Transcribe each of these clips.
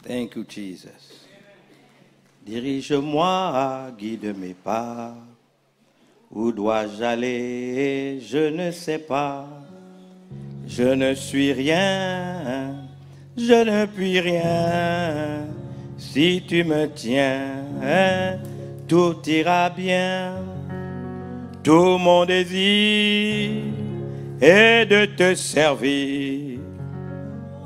Thank you, Jesus. Dirige-moi, guide mes pas. Où dois-je aller? Je ne sais pas. Je ne suis rien, je ne puis rien. Si tu me tiens, tout ira bien. Tout mon désir est de te servir.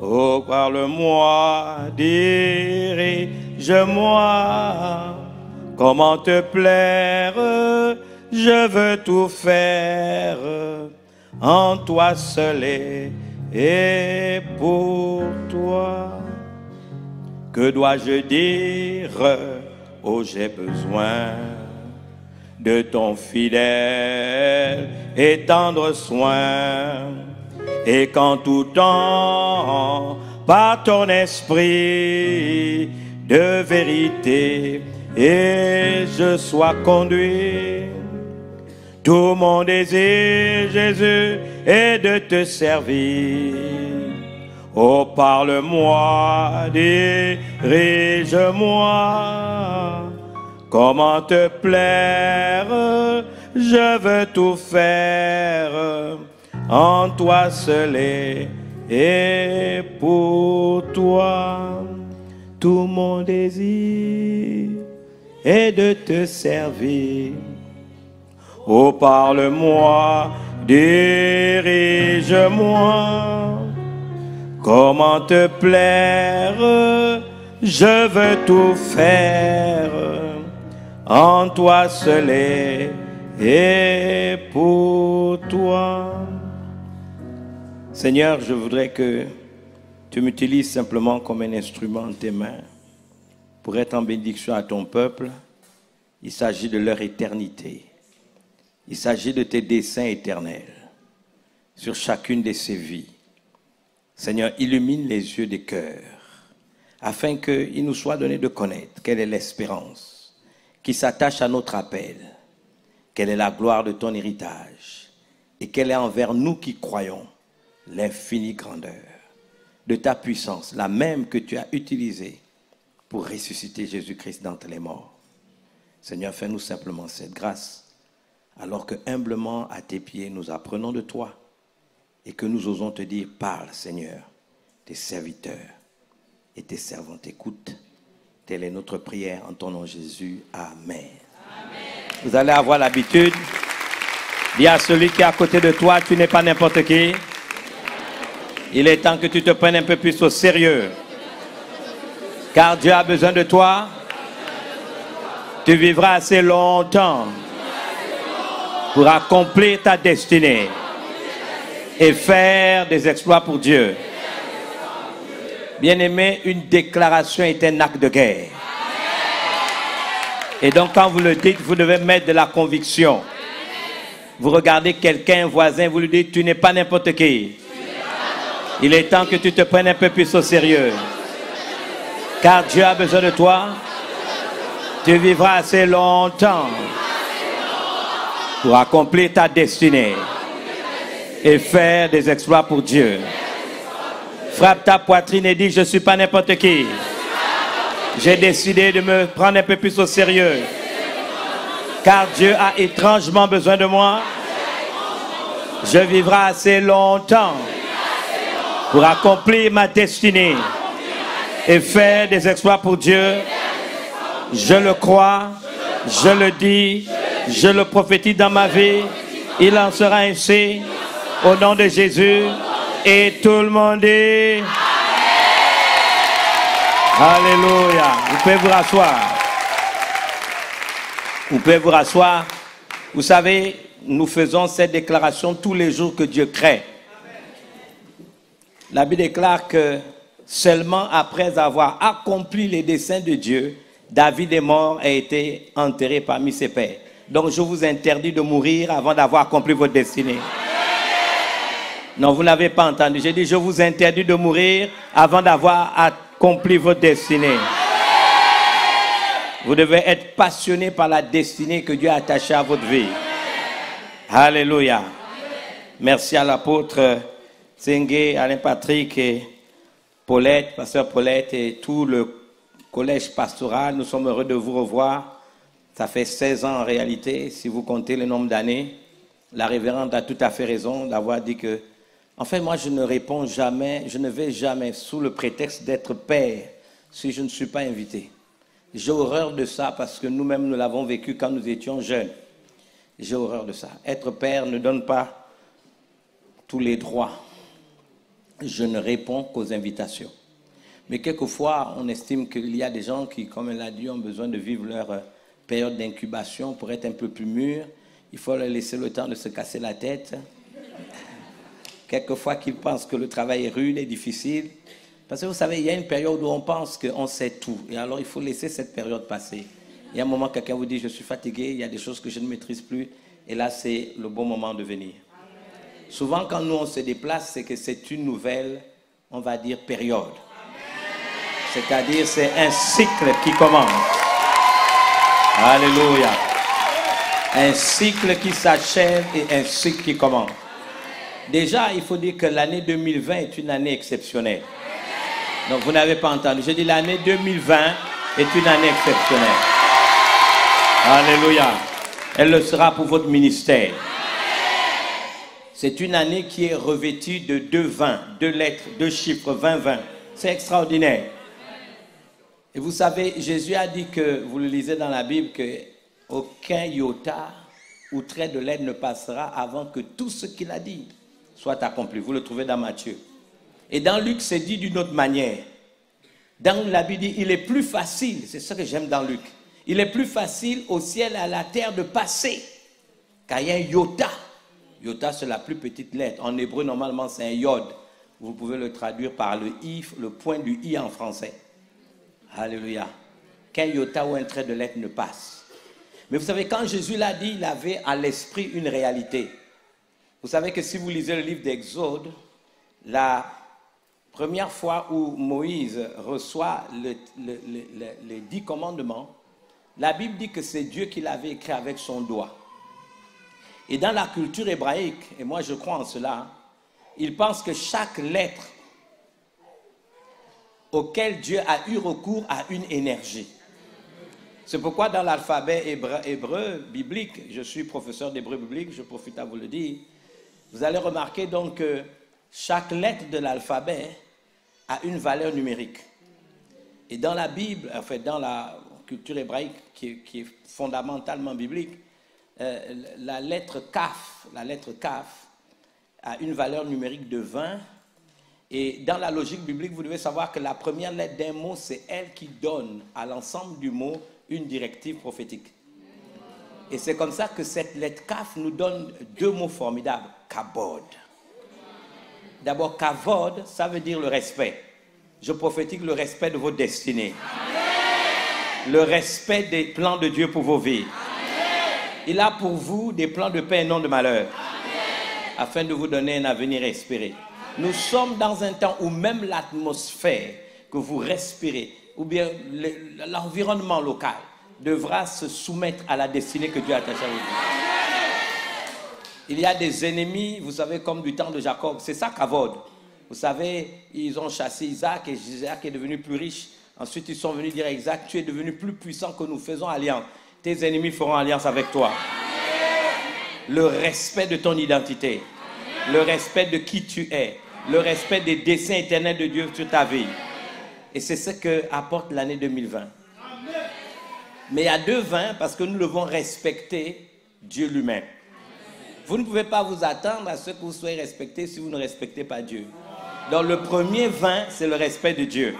Oh, parle-moi, dirige-moi. Comment te plaire? Je veux tout faire en toi seul et pour toi. Que dois-je dire? Oh, j'ai besoin de ton fidèle et tendre soin. Et qu'en tout temps, par ton esprit de vérité, et je sois conduit. Tout mon désir, Jésus, est de te servir. Oh, parle-moi, dirige-moi. Comment te plaire? Je veux tout faire en toi seul et pour toi. Tout mon désir est de te servir. Oh, parle-moi, dirige-moi. Comment te plaire? Je veux tout faire en toi seul et pour toi. Seigneur, je voudrais que tu m'utilises simplement comme un instrument en tes mains pour être en bénédiction à ton peuple. Il s'agit de leur éternité. Il s'agit de tes desseins éternels sur chacune de ces vies. Seigneur, illumine les yeux des cœurs afin qu'il nous soit donné de connaître quelle est l'espérance qui s'attache à notre appel, quelle est la gloire de ton héritage et quelle est envers nous qui croyons l'infinie grandeur de ta puissance, la même que tu as utilisée pour ressusciter Jésus-Christ d'entre les morts. Seigneur, fais-nous simplement cette grâce, alors que humblement à tes pieds nous apprenons de toi et que nous osons te dire, parle Seigneur, tes serviteurs et tes servants t'écoutent. Telle est notre prière en ton nom Jésus. Amen. Amen. Vous allez avoir l'habitude, dis à celui qui est à côté de toi, tu n'es pas n'importe qui. Il est temps que tu te prennes un peu plus au sérieux. Car Dieu a besoin de toi. Tu vivras assez longtemps pour accomplir ta destinée et faire des exploits pour Dieu. Bien-aimé, une déclaration est un acte de guerre. Et donc quand vous le dites, vous devez mettre de la conviction. Vous regardez quelqu'un, un voisin, vous lui dites, tu n'es pas n'importe qui. Il est temps que tu te prennes un peu plus au sérieux. Car Dieu a besoin de toi. Tu vivras assez longtemps pour accomplir ta destinée et faire des exploits pour Dieu. Frappe ta poitrine et dis, je ne suis pas n'importe qui. J'ai décidé de me prendre un peu plus au sérieux. Car Dieu a étrangement besoin de moi. Je vivrai assez longtemps pour accomplir ma destinée et faire des exploits pour Dieu. Je le crois, je le dis, je le prophétise dans ma vie. Il en sera ainsi au nom de Jésus. Et tout le monde dit Alléluia. Vous pouvez vous rasseoir. Vous pouvez vous rasseoir. Vous savez, nous faisons cette déclaration tous les jours que Dieu crée. La Bible déclare que seulement après avoir accompli les desseins de Dieu, David est mort et a été enterré parmi ses pères. Donc je vous interdis de mourir avant d'avoir accompli votre destinée. Non, vous n'avez pas entendu. J'ai dit, je vous interdis de mourir avant d'avoir accompli votre destinée. Vous devez être passionné par la destinée que Dieu a attachée à votre vie. Alléluia. Merci à l'apôtre Tsengue, Alain Patrick et Paulette, pasteur Paulette et tout le collège pastoral, nous sommes heureux de vous revoir. Ça fait 16 ans en réalité, si vous comptez le nombre d'années. La révérende a tout à fait raison d'avoir dit que, en fait, moi je ne réponds jamais, je ne vais jamais sous le prétexte d'être père si je ne suis pas invité. J'ai horreur de ça parce que nous-mêmes nous l'avons vécu quand nous étions jeunes. J'ai horreur de ça. Être père ne donne pas tous les droits. Je ne réponds qu'aux invitations. Mais quelquefois, on estime qu'il y a des gens qui, comme elle l'a dit, ont besoin de vivre leur période d'incubation pour être un peu plus mûrs. Il faut leur laisser le temps de se casser la tête. Quelquefois qu'ils pensent que le travail est rude et difficile. Parce que vous savez, il y a une période où on pense qu'on sait tout. Et alors, il faut laisser cette période passer. Il y a un moment, quelqu'un vous dit, je suis fatigué, il y a des choses que je ne maîtrise plus. Et là, c'est le bon moment de venir. Amen. Souvent, quand nous, on se déplace, c'est que c'est une nouvelle, on va dire, période. C'est-à-dire, c'est un cycle qui commence. Alléluia. Un cycle qui s'achève et un cycle qui commence. Déjà, il faut dire que l'année 2020 est une année exceptionnelle. Donc, vous n'avez pas entendu. Je dis l'année 2020 est une année exceptionnelle. Alléluia. Elle le sera pour votre ministère. C'est une année qui est revêtue de 2 20, 2 lettres, 2 chiffres, 20-20. C'est extraordinaire. Et vous savez, Jésus a dit que, vous le lisez dans la Bible, qu'aucun iota ou trait de lettre ne passera avant que tout ce qu'il a dit soit accompli. Vous le trouvez dans Matthieu. Et dans Luc, c'est dit d'une autre manière. Dans la Bible, il est plus facile, c'est ça que j'aime dans Luc, il est plus facile au ciel et à la terre de passer qu'il y a un iota. Iota, c'est la plus petite lettre. En hébreu, normalement, c'est un yod. Vous pouvez le traduire par le i, le point du i en français. Alléluia. Qu'un iota ou un trait de lettre ne passe. Mais vous savez, quand Jésus l'a dit, il avait à l'esprit une réalité. Vous savez que si vous lisez le livre d'Exode, la première fois où Moïse reçoit les 10 commandements, la Bible dit que c'est Dieu qui l'avait écrit avec son doigt. Et dans la culture hébraïque, et moi je crois en cela, ils pensent que chaque lettre auquel Dieu a eu recours a une énergie. C'est pourquoi dans l'alphabet hébreu biblique, je suis professeur d'hébreu biblique, je profite à vous le dire, vous allez remarquer donc que chaque lettre de l'alphabet a une valeur numérique. Et dans la Bible, en fait dans la culture hébraïque qui est fondamentalement biblique, la lettre Kaf a une valeur numérique de 20. Et dans la logique biblique, vous devez savoir que la première lettre d'un mot, c'est elle qui donne à l'ensemble du mot une directive prophétique. Et c'est comme ça que cette lettre Kaf nous donne 2 mots formidables. Kabod. D'abord, Kavod, ça veut dire le respect. Je prophétise le respect de votre destinée. Amen. Le respect des plans de Dieu pour vos vies. Amen. Il a pour vous des plans de paix et non de malheur. Amen. Afin de vous donner un avenir espéré. Nous sommes dans un temps où même l'atmosphère que vous respirez, ou bien l'environnement local, devra se soumettre à la destinée que Dieu a attachée à vous. Il y a des ennemis, vous savez, comme du temps de Jacob. C'est ça Kavod. Vous savez, ils ont chassé Isaac et Isaac est devenu plus riche. Ensuite, ils sont venus dire à Isaac, tu es devenu plus puissant que nous, faisons alliance. Tes ennemis feront alliance avec toi. Le respect de ton identité. Le respect de qui tu es. Le respect des desseins éternels de Dieu sur ta vie. Et c'est ce que apporte l'année 2020. Mais il y a 2 20 parce que nous devons respecter Dieu lui-même. Vous ne pouvez pas vous attendre à ce que vous soyez respecté si vous ne respectez pas Dieu. Donc le premier 20, c'est le respect de Dieu.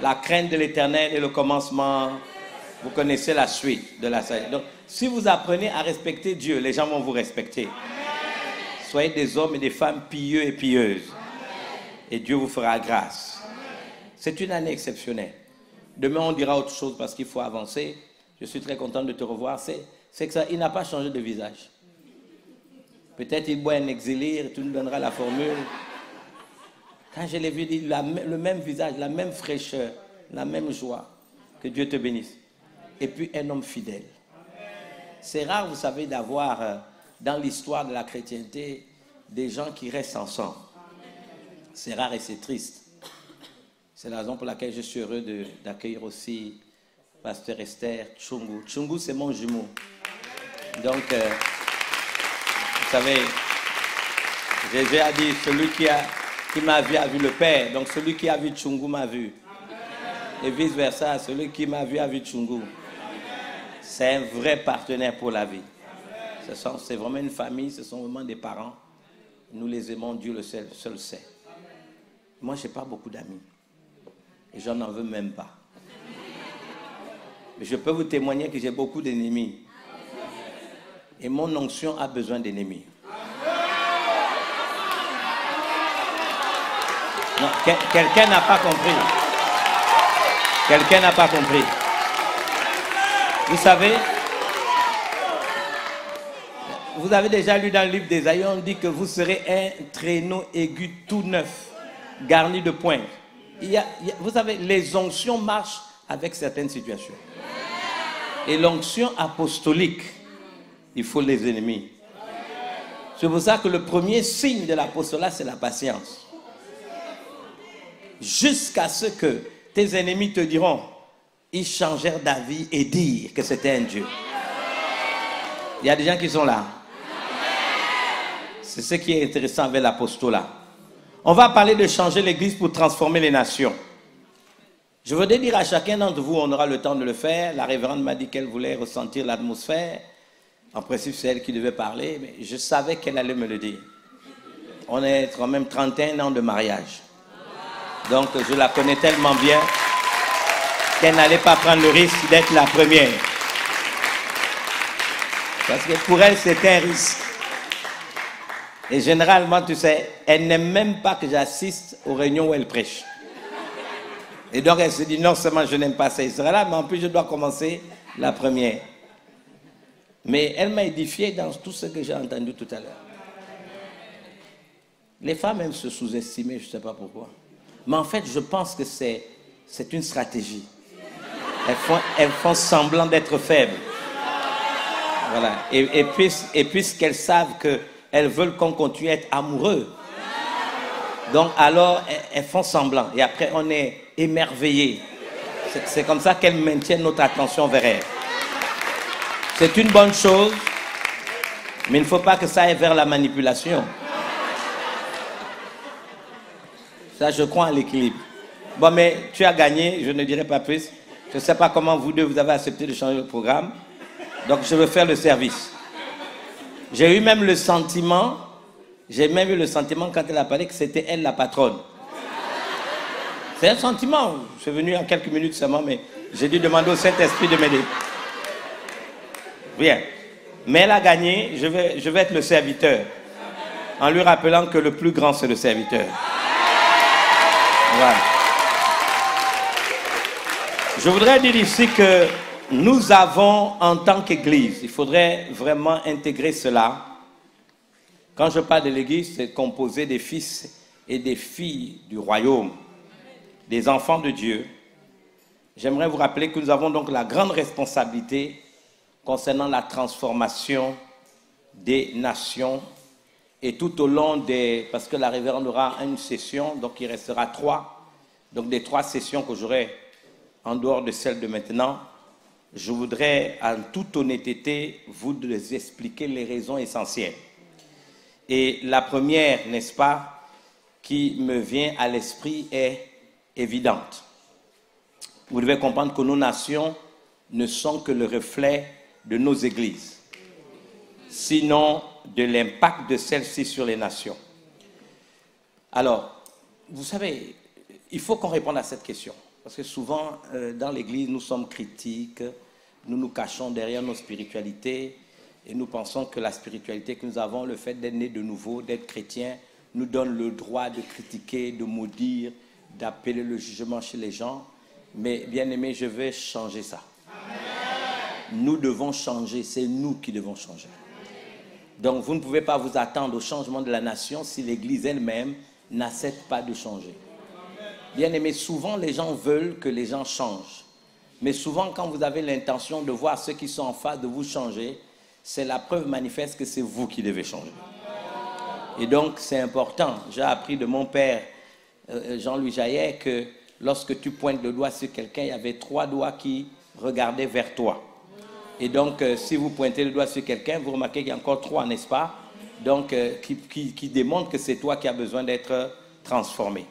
La crainte de l'Éternel est le commencement. Vous connaissez la suite de la sagesse. Donc si vous apprenez à respecter Dieu, les gens vont vous respecter. Soyez des hommes et des femmes pieux et pieuses. Et Dieu vous fera grâce. C'est une année exceptionnelle. Demain, on dira autre chose parce qu'il faut avancer. Je suis très content de te revoir. C'est que ça, il n'a pas changé de visage. Peut-être il boit un exilé, tu nous donneras la formule. Quand je l'ai vu, il a le même visage, la même fraîcheur, la même joie. Que Dieu te bénisse. Et puis un homme fidèle. C'est rare, vous savez, d'avoir dans l'histoire de la chrétienté des gens qui restent ensemble. C'est rare et c'est triste. C'est la raison pour laquelle je suis heureux d'accueillir aussi Pasteur Esther Tchungu. Tchungu, c'est mon jumeau. Donc, vous savez, Jésus a dit, celui qui m'a vu a vu le Père. Donc, celui qui a vu Tchungu m'a vu. Et vice-versa, celui qui m'a vu a vu Tchungu. C'est un vrai partenaire pour la vie. C'est vraiment une famille, ce sont vraiment des parents. Nous les aimons, Dieu le seul sait. Moi, je n'ai pas beaucoup d'amis. Et je n'en veux même pas. Mais je peux vous témoigner que j'ai beaucoup d'ennemis. Et mon onction a besoin d'ennemis. Non, quelqu'un n'a pas compris. Quelqu'un n'a pas compris. Vous savez, vous avez déjà lu dans le livre d'Ésaïe, on dit que vous serez un traîneau aigu tout neuf, garni de pointes. Vous savez, les onctions marchent avec certaines situations. Et l'onction apostolique, il faut les ennemis. C'est pour ça que le premier signe de l'apostolat, c'est la patience. Jusqu'à ce que tes ennemis te diront, ils changèrent d'avis et dirent que c'était un Dieu. Il y a des gens qui sont là. C'est ce qui est intéressant avec l'apostolat. On va parler de changer l'Église pour transformer les nations. Je voudrais dire à chacun d'entre vous, on aura le temps de le faire. La révérende m'a dit qu'elle voulait ressentir l'atmosphère. En principe, c'est elle qui devait parler, mais je savais qu'elle allait me le dire. On est quand même 31 ans de mariage. Donc, je la connais tellement bien qu'elle n'allait pas prendre le risque d'être la première. Parce que pour elle, c'était un risque. Et généralement, tu sais, elle n'aime même pas que j'assiste aux réunions où elle prêche. Et donc, elle se dit, non seulement je n'aime pas ça, il sera là, mais en plus, je dois commencer la première. Mais elle m'a édifié dans tout ce que j'ai entendu tout à l'heure. Les femmes aiment se sous-estimer, je ne sais pas pourquoi. Mais en fait, je pense que c'est une stratégie. Elles font semblant d'être faibles. Voilà. Et puisqu'elles savent qu'elles veulent qu'on continue à être amoureux, donc alors elles font semblant. Et après, on est émerveillé. C'est comme ça qu'elles maintiennent notre attention vers elles. C'est une bonne chose, mais il ne faut pas que ça aille vers la manipulation. Ça, je crois à l'équilibre. Bon, mais tu as gagné, je ne dirai pas plus. Je ne sais pas comment vous deux, vous avez accepté de changer le programme. Donc, je veux faire le service. J'ai eu même le sentiment quand elle a parlé que c'était elle la patronne. C'est un sentiment. Je suis venu en quelques minutes seulement, mais j'ai dû demander au Saint-Esprit de m'aider. Bien. Mais elle a gagné, je vais être le serviteur. En lui rappelant que le plus grand, c'est le serviteur. Voilà. Je voudrais dire ici que nous avons, en tant qu'Église, il faudrait vraiment intégrer cela. Quand je parle de l'Église, c'est composé des fils et des filles du royaume, des enfants de Dieu. J'aimerais vous rappeler que nous avons donc la grande responsabilité concernant la transformation des nations. Et tout au long parce que la révérende aura une session, donc il restera 3. Donc des 3 sessions que j'aurai en dehors de celle de maintenant, je voudrais en toute honnêteté vous expliquer les raisons essentielles. Et la première, n'est-ce pas, qui me vient à l'esprit est évidente. Vous devez comprendre que nos nations ne sont que le reflet de nos églises, sinon de l'impact de celles-ci sur les nations. Alors, vous savez, il faut qu'on réponde à cette question. Parce que souvent, dans l'Église, nous sommes critiques, nous nous cachons derrière nos spiritualités et nous pensons que la spiritualité que nous avons, le fait d'être né de nouveau, d'être chrétien, nous donne le droit de critiquer, de maudire, d'appeler le jugement chez les gens. Mais bien aimé, je vais changer ça. Nous devons changer, c'est nous qui devons changer. Donc vous ne pouvez pas vous attendre au changement de la nation si l'Église elle-même n'accepte pas de changer. Bien aimé, souvent les gens veulent que les gens changent. Mais souvent quand vous avez l'intention de voir ceux qui sont en face de vous changer, c'est la preuve manifeste que c'est vous qui devez changer. Et donc c'est important. J'ai appris de mon père, Jean-Louis Jaillet, que lorsque tu pointes le doigt sur quelqu'un, il y avait 3 doigts qui regardaient vers toi. Et donc, si vous pointez le doigt sur quelqu'un, vous remarquez qu'il y a encore 3, n'est-ce pas? Donc, qui démontrent que c'est toi qui as besoin d'être transformé.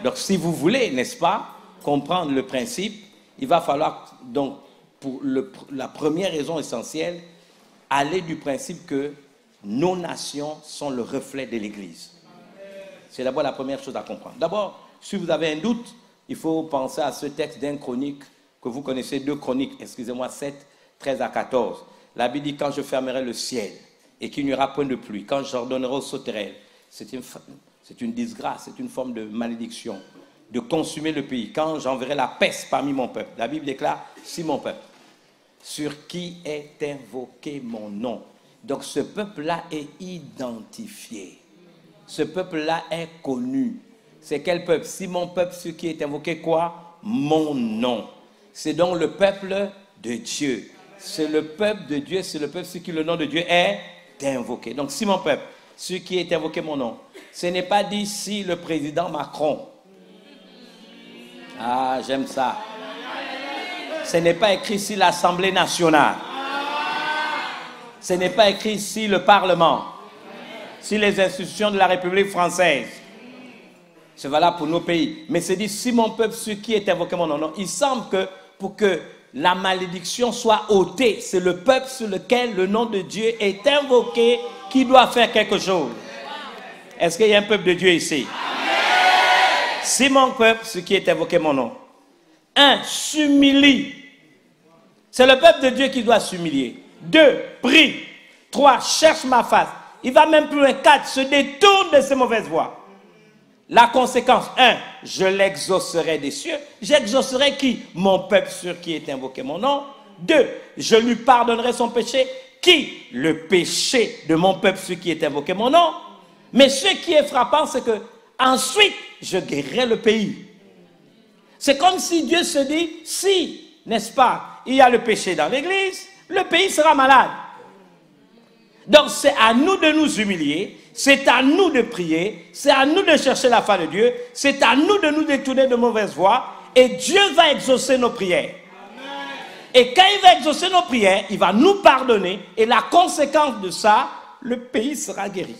Donc, si vous voulez, n'est-ce pas, comprendre le principe, il va falloir, donc, pour la première raison essentielle, aller du principe que nos nations sont le reflet de l'Église. C'est d'abord la première chose à comprendre. D'abord, si vous avez un doute, il faut penser à ce texte d'un Chronique, que vous connaissez, 2 Chroniques, excusez-moi, 7, 13 à 14. La Bible dit, quand je fermerai le ciel et qu'il n'y aura point de pluie, quand j'ordonnerai aux sauterelles, c'est une disgrâce, c'est une forme de malédiction, de consumer le pays. Quand j'enverrai la peste parmi mon peuple, la Bible déclare, si mon peuple, sur qui est invoqué mon nom. Donc ce peuple-là est identifié. Ce peuple-là est connu. C'est quel peuple? Si mon peuple, sur qui est invoqué quoi? Mon nom. C'est donc le peuple de Dieu. C'est le peuple de Dieu, c'est le peuple sur qui le nom de Dieu est invoqué. Donc si mon peuple, sur qui est invoqué mon nom, ce n'est pas dit si le président Macron. Ah, j'aime ça. Ce n'est pas écrit si l'Assemblée nationale. Ce n'est pas écrit si le Parlement. Si les institutions de la République française. C'est valable pour nos pays. Mais c'est dit si mon peuple sur qui est invoqué mon nom. Non, il semble que pour que la malédiction soit ôtée, c'est le peuple sur lequel le nom de Dieu est invoqué qui doit faire quelque chose. Est-ce qu'il y a un peuple de Dieu ici? Si mon peuple, ce qui est invoqué mon nom, 1, s'humilie. C'est le peuple de Dieu qui doit s'humilier. 2, prie. 3, cherche ma face. Il va même plus loin. 4, se détourne de ses mauvaises voies. La conséquence, 1, je l'exaucerai des cieux. J'exaucerai qui? Mon peuple sur qui est invoqué mon nom. 2, je lui pardonnerai son péché. Qui? Le péché de mon peuple sur qui est invoqué mon nom. Mais ce qui est frappant, c'est que ensuite, je guérirai le pays. C'est comme si Dieu se dit, si, n'est-ce pas, il y a le péché dans l'église, le pays sera malade. Donc c'est à nous de nous humilier, c'est à nous de prier, c'est à nous de chercher la face de Dieu, c'est à nous de nous détourner de mauvaises voies, et Dieu va exaucer nos prières. Et quand il va exaucer nos prières, il va nous pardonner, et la conséquence de ça, le pays sera guéri.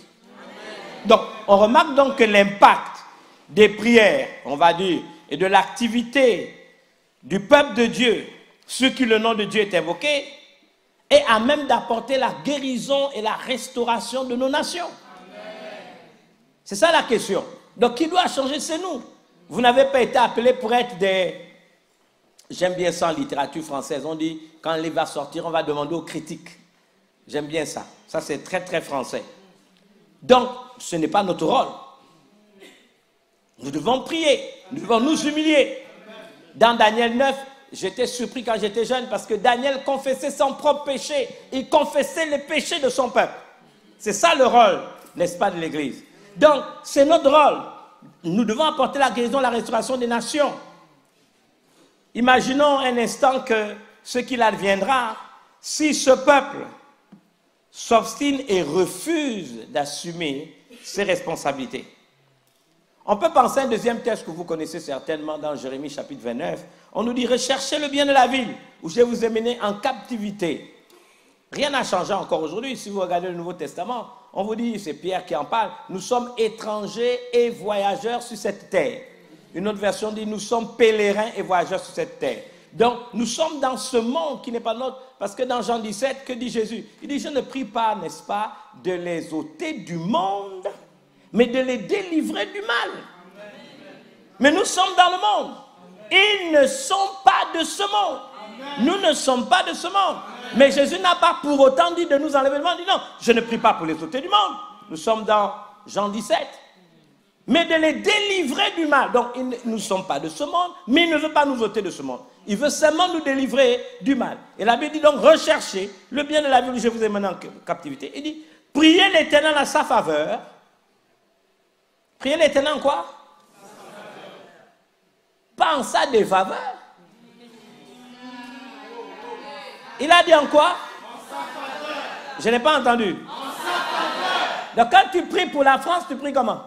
Donc, on remarque donc que l'impact des prières, on va dire, et de l'activité du peuple de Dieu, sur qui le nom de Dieu est invoqué, est à même d'apporter la guérison et la restauration de nos nations. C'est ça la question. Donc, qui doit changer? C'est nous. Vous n'avez pas été appelés pour être des... J'aime bien ça en littérature française. On dit, quand un livre va sortir, on va demander aux critiques. J'aime bien ça. Ça, c'est très, très français. Donc, ce n'est pas notre rôle. Nous devons prier, nous devons nous humilier. Dans Daniel 9, j'étais surpris quand j'étais jeune parce que Daniel confessait son propre péché. Il confessait les péchés de son peuple. C'est ça le rôle, n'est-ce pas, de l'Église. Donc, c'est notre rôle. Nous devons apporter la guérison, la restauration des nations. Imaginons un instant que ce qu'il adviendra si ce peuple s'obstine et refuse d'assumer ses responsabilités. On peut penser à un deuxième texte que vous connaissez certainement dans Jérémie chapitre 29. On nous dit, recherchez le bien de la ville où je vous ai mené en captivité. Rien n'a changé encore aujourd'hui. Si vous regardez le Nouveau Testament, on vous dit, c'est Pierre qui en parle, nous sommes étrangers et voyageurs sur cette terre. Une autre version dit, nous sommes pèlerins et voyageurs sur cette terre. Donc, nous sommes dans ce monde qui n'est pas nôtre, parce que dans Jean 17, que dit Jésus? Il dit, je ne prie pas, n'est-ce pas, de les ôter du monde, mais de les délivrer du mal. Mais nous sommes dans le monde. Ils ne sont pas de ce monde. Nous ne sommes pas de ce monde. Mais Jésus n'a pas pour autant dit de nous enlever le monde. Il dit non, je ne prie pas pour les ôter du monde. Nous sommes dans Jean 17. Mais de les délivrer du mal. Donc, nous ne sommes pas de ce monde, mais il ne veut pas nous ôter de ce monde. Il veut seulement nous délivrer du mal. Et la Bible dit donc, recherchez le bien de la vie où je vous ai mené en captivité. Il dit, priez l'Éternel à sa faveur. Priez l'Éternel en quoi? Pas en sa défaveur. Il a dit en quoi? Je n'ai pas entendu. Donc quand tu pries pour la France, tu pries comment?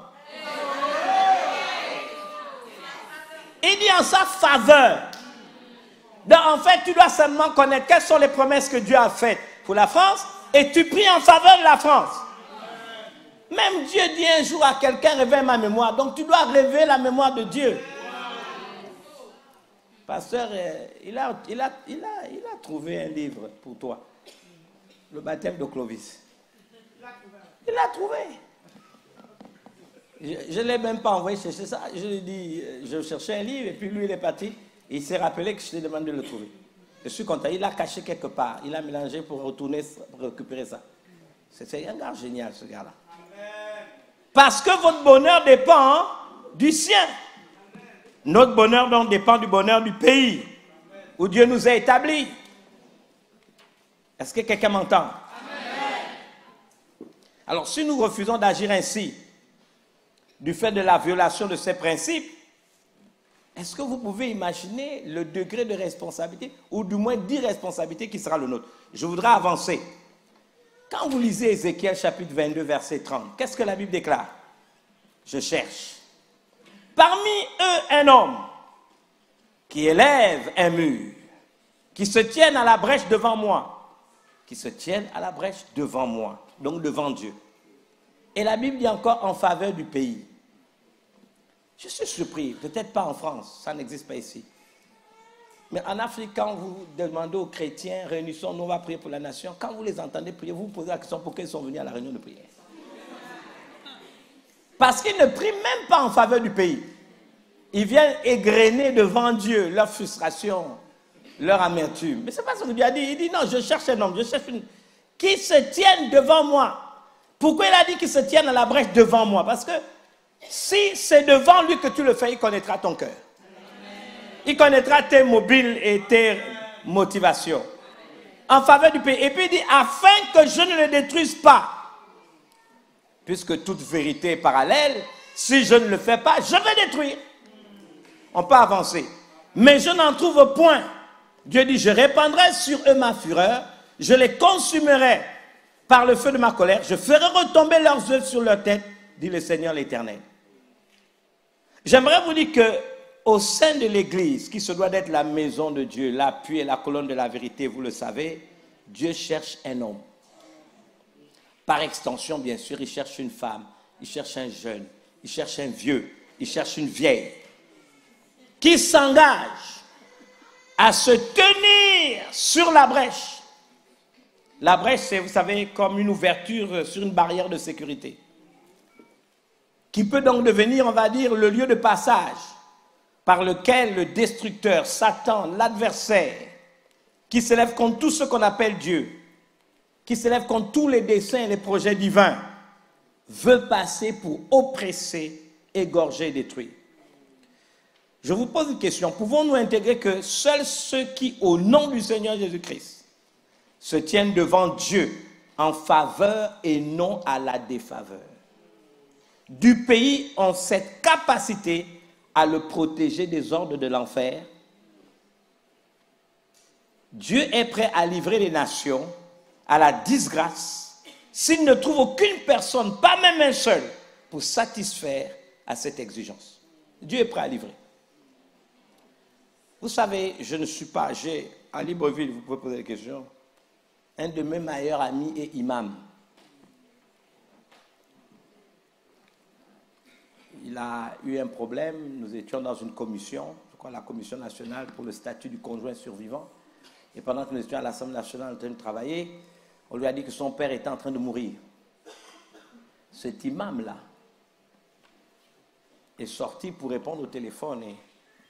Il dit en sa faveur. Donc en fait, tu dois seulement connaître quelles sont les promesses que Dieu a faites pour la France et tu pries en faveur de la France. Même Dieu dit un jour à quelqu'un, réveille ma mémoire. Donc tu dois réveiller la mémoire de Dieu. Pasteur, il a trouvé un livre pour toi. Le baptême de Clovis. Il l'a trouvé. Je ne l'ai même pas envoyé chercher ça. Je lui ai dit, je cherchais un livre et puis lui il est parti. Il s'est rappelé que je t'ai demandé de le trouver. Je suis content. Il l'a caché quelque part. Il a mélangé pour retourner, pour récupérer ça. C'est un gars génial ce gars-là. Parce que votre bonheur dépend du sien. Notre bonheur donc dépend du bonheur du pays où Dieu nous a établis. Est-ce que quelqu'un m'entend? Alors si nous refusons d'agir ainsi, du fait de la violation de ces principes, est-ce que vous pouvez imaginer le degré de responsabilité, ou du moins d'irresponsabilité qui sera le nôtre? Je voudrais avancer. Quand vous lisez Ézéchiel chapitre 22, verset 30, qu'est-ce que la Bible déclare? Je cherche. Parmi eux, un homme qui élève un mur, qui se tienne à la brèche devant moi, qui se tienne à la brèche devant moi, donc devant Dieu. Et la Bible dit encore en faveur du pays. Je suis surpris, peut-être pas en France, ça n'existe pas ici. Mais en Afrique, quand vous demandez aux chrétiens, réunissons-nous, on va prier pour la nation, quand vous les entendez prier, vous vous posez la question pourquoi ils sont venus à la réunion de prière. Parce qu'ils ne prient même pas en faveur du pays. Ils viennent égrener devant Dieu leur frustration, leur amertume. Mais c'est pas ce que Dieu a dit. Il dit non, je cherche un homme, je cherche une... qui se tienne devant moi. Pourquoi il a dit qu'il se tienne à la brèche devant moi? Parce que si c'est devant lui que tu le fais, il connaîtra ton cœur. Il connaîtra tes mobiles et tes motivations. En faveur du pays. Et puis il dit, afin que je ne le détruise pas. Puisque toute vérité est parallèle, si je ne le fais pas, je vais détruire. On peut avancer. Mais je n'en trouve point. Dieu dit, je répandrai sur eux ma fureur, je les consumerai par le feu de ma colère, je ferai retomber leurs œuvres sur leur tête, dit le Seigneur l'Éternel. J'aimerais vous dire que au sein de l'Église, qui se doit d'être la maison de Dieu, l'appui et la colonne de la vérité, vous le savez, Dieu cherche un homme. Par extension, bien sûr, il cherche une femme, il cherche un jeune, il cherche un vieux, il cherche une vieille, qui s'engage à se tenir sur la brèche. La brèche, c'est, vous savez, comme une ouverture sur une barrière de sécurité, qui peut donc devenir, on va dire, le lieu de passage par lequel le destructeur, Satan, l'adversaire, qui s'élève contre tout ce qu'on appelle Dieu, qui s'élève contre tous les desseins et les projets divins, veut passer pour oppresser, égorger et détruire. Je vous pose une question. Pouvons-nous intégrer que seuls ceux qui, au nom du Seigneur Jésus-Christ, se tiennent devant Dieu en faveur et non à la défaveur du pays ont cette capacité à le protéger des ordres de l'enfer? Dieu est prêt à livrer les nations à la disgrâce s'il ne trouve aucune personne, pas même un seul, pour satisfaire à cette exigence. Dieu est prêt à livrer. Vous savez, je ne suis pas, j'ai à Libreville, vous pouvez poser des questions, un de mes meilleurs amis est imam. Il a eu un problème, nous étions dans une commission, je crois la commission nationale pour le statut du conjoint survivant, et pendant que nous étions à l'Assemblée nationale en train de travailler, on lui a dit que son père était en train de mourir. Cet imam-là est sorti pour répondre au téléphone et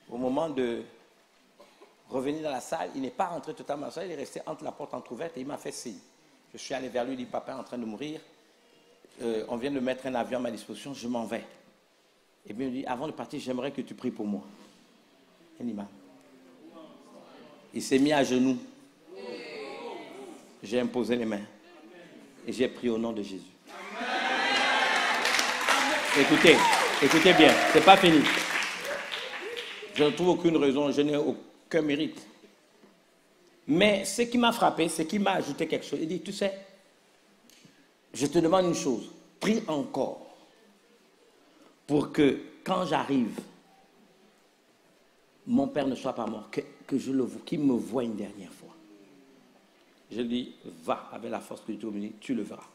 au moment de revenir dans la salle, il n'est pas rentré totalement dans la salle, il est resté entre la porte entrouverte et il m'a fait signe. Je suis allé vers lui, il dit, papa est en train de mourir, on vient de mettre un avion à ma disposition, je m'en vais. Et bien il me dit, avant de partir, j'aimerais que tu pries pour moi. Un imam. Il s'est mis à genoux. J'ai imposé les mains. Et j'ai prié au nom de Jésus. Écoutez bien, c'est pas fini. Je ne trouve aucune raison, je n'ai aucun mérite. Mais ce qui m'a frappé, c'est qu'il m'a ajouté quelque chose. Il dit, tu sais, je te demande une chose, prie encore pour que quand j'arrive, mon père ne soit pas mort, que je le vois, qu'il me voie une dernière fois. Je lui dis, va avec la force que Dieu te dit, tu le verras.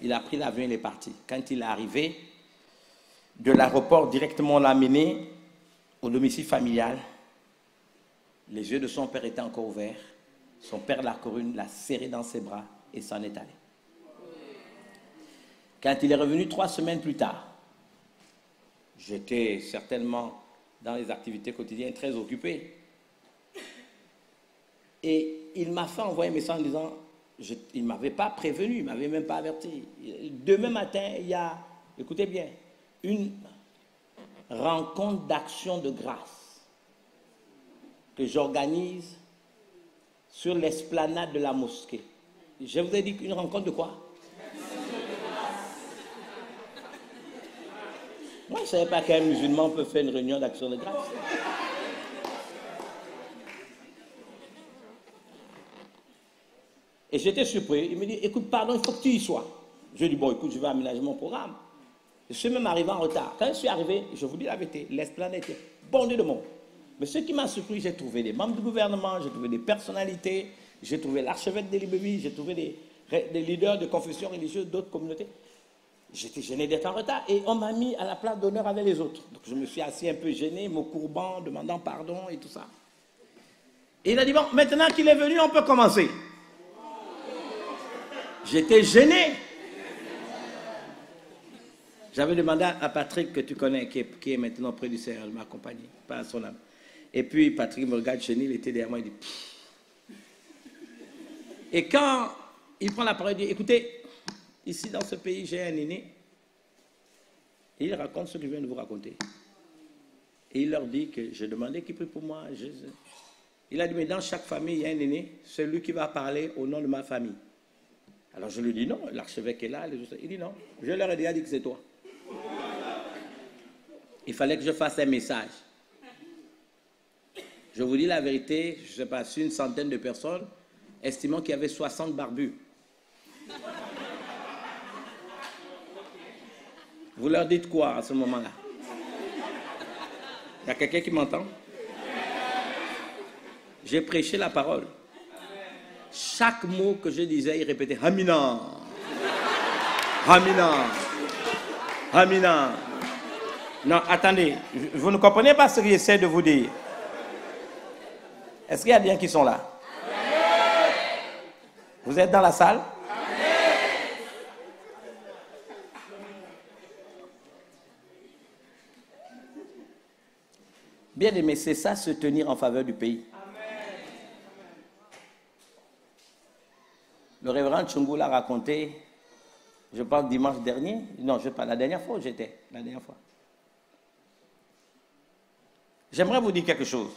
Il a pris l'avion, il est parti. Quand il est arrivé, de l'aéroport, directement on l'a amené au domicile familial. Les yeux de son père étaient encore ouverts. Son père l'a couru, l'a serré dans ses bras et s'en est allé. Quand il est revenu 3 semaines plus tard, j'étais certainement dans les activités quotidiennes très occupé. Et il m'a fait envoyer un message en disant, il ne m'avait pas prévenu, il ne m'avait même pas averti. Demain matin, il y a, écoutez bien, une rencontre d'action de grâce que j'organise sur l'esplanade de la mosquée. Je vous ai dit une rencontre de quoi? Moi, je ne savais pas qu'un musulman peut faire une réunion d'action de grâce. Et j'étais surpris. Il me dit, écoute, pardon, il faut que tu y sois. Je dis, bon, écoute, je vais aménager mon programme. Je suis même arrivé en retard. Quand je suis arrivé, je vous dis la vérité, l'esplanade était bondée de monde. Mais ce qui m'a surpris, j'ai trouvé des membres du gouvernement, j'ai trouvé des personnalités, j'ai trouvé l'archevêque de Libreville, j'ai trouvé des leaders de confessions religieuses d'autres communautés. J'étais gêné d'être en retard et on m'a mis à la place d'honneur avec les autres. Donc je me suis assis un peu gêné, me courbant, demandant pardon et tout ça. Et il a dit, bon, maintenant qu'il est venu, on peut commencer. J'étais gêné. J'avais demandé à Patrick, que tu connais, qui est maintenant près du Seigneur, de m'accompagner, pas à son âme. Et puis Patrick me regarde gêné, il était derrière moi, il dit... Pff. Et quand il prend la parole, il dit, écoutez, ici dans ce pays, j'ai un aîné. Et il raconte ce que je viens de vous raconter. Et il leur dit que j'ai demandé qu'il prie pour moi. Il a dit, mais dans chaque famille, il y a un aîné, c'est lui qui va parler au nom de ma famille. Alors je lui dis non, l'archevêque est là. Il dit non, je leur ai déjà dit que c'est toi. Il fallait que je fasse un message. Je vous dis la vérité, je ne sais pas, sur une centaine de personnes, estimant qu'il y avait 60 barbus. Vous leur dites quoi à ce moment-là? Il y a quelqu'un qui m'entend? J'ai prêché la parole. Chaque mot que je disais, il répétait Hamina, Hamina, Hamina. Non, attendez, vous ne comprenez pas ce que j'essaie de vous dire. Est-ce qu'il y a des gens qui sont là? Vous êtes dans la salle? Bien aimé, c'est ça, se tenir en faveur du pays. Le révérend Tchungu l'a raconté, je pense dimanche dernier. Non, je pas la dernière fois où j'étais. La dernière fois. J'aimerais vous dire quelque chose.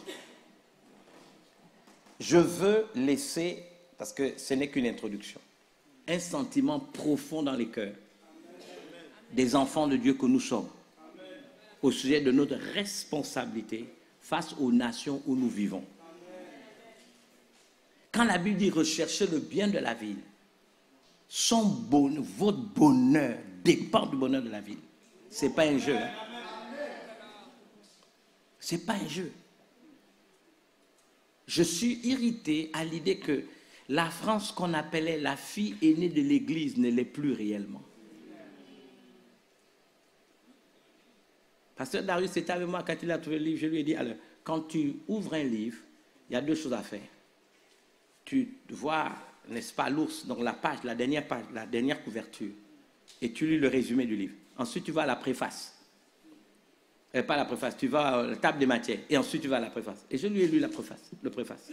Je veux laisser, parce que ce n'est qu'une introduction, un sentiment profond dans les cœurs des enfants de Dieu que nous sommes, au sujet de notre responsabilité face aux nations où nous vivons. Quand la Bible dit rechercher le bien de la ville, votre bonheur dépend du bonheur de la ville. Ce n'est pas un jeu. Hein? Ce n'est pas un jeu. Je suis irrité à l'idée que la France qu'on appelait la fille aînée de l'Église ne l'est plus réellement. Pasteur Darius était avec moi quand il a trouvé le livre. Je lui ai dit, alors, quand tu ouvres un livre, il y a 2 choses à faire. Tu vois, n'est-ce pas, l'ours, donc la page, la dernière couverture, et tu lis le résumé du livre. Ensuite, tu vas à la préface. Pas la préface, tu vas à la table des matières, et ensuite tu vas à la préface. Et je lui ai lu la préface, le préface.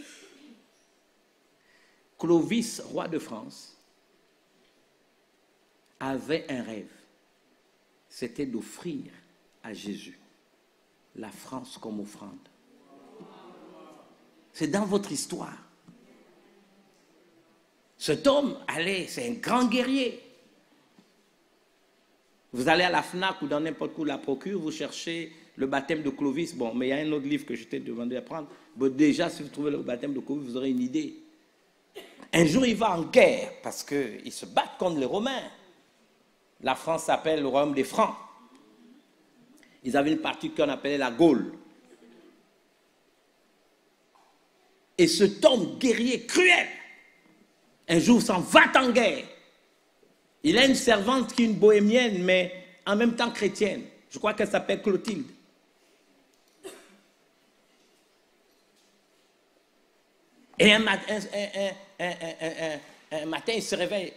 Clovis, roi de France, avait un rêve. C'était d'offrir à Jésus la France comme offrande. C'est dans votre histoire. Cet homme allait, c'est un grand guerrier. Vous allez à la FNAC ou dans n'importe où la procure, vous cherchez le baptême de Clovis. Bon, mais il y a un autre livre que je t'ai demandé à prendre. Bon, déjà, si vous trouvez le baptême de Clovis, vous aurez une idée. Un jour, il va en guerre parce qu'ils se battent contre les Romains. La France s'appelle le royaume des Francs. Ils avaient une partie qu'on appelait la Gaule. Et cet homme guerrier cruel, un jour s'en va en guerre. Il a une servante qui est une bohémienne, mais en même temps chrétienne. Je crois qu'elle s'appelle Clotilde. Et un matin, il se réveille,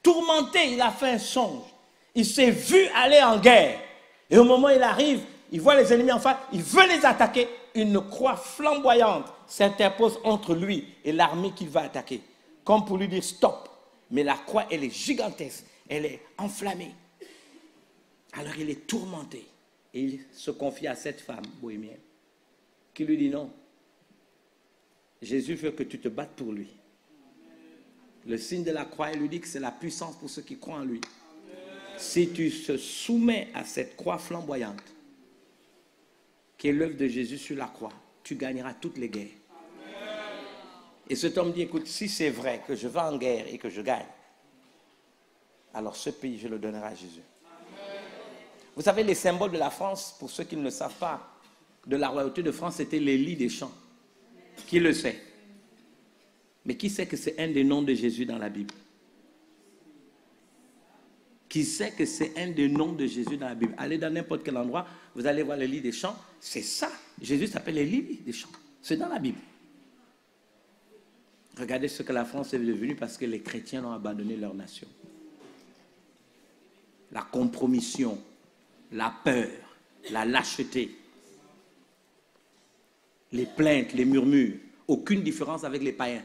tourmenté, il a fait un songe. Il s'est vu aller en guerre. Et au moment où il arrive, il voit les ennemis en face, il veut les attaquer. Une croix flamboyante s'interpose entre lui et l'armée qu'il va attaquer. Comme pour lui dire stop. Mais la croix, elle est gigantesque. Elle est enflammée. Alors il est tourmenté. Et il se confie à cette femme bohémienne qui lui dit non. Jésus veut que tu te battes pour lui. Le signe de la croix, il lui dit que c'est la puissance pour ceux qui croient en lui. Si tu te soumets à cette croix flamboyante, qui est l'œuvre de Jésus sur la croix, tu gagneras toutes les guerres. Et cet homme dit, écoute, si c'est vrai que je vais en guerre et que je gagne, alors ce pays, je le donnerai à Jésus. Vous savez, les symboles de la France, pour ceux qui ne le savent pas, de la royauté de France, c'était les lits des champs. Qui le sait? Mais qui sait que c'est un des noms de Jésus dans la Bible? Qui sait que c'est un des noms de Jésus dans la Bible? Allez dans n'importe quel endroit, vous allez voir le lit des champs. C'est ça. Jésus s'appelle les lits des champs. C'est dans la Bible. Regardez ce que la France est devenue parce que les chrétiens ont abandonné leur nation. La compromission, la peur, la lâcheté, les plaintes, les murmures. Aucune différence avec les païens.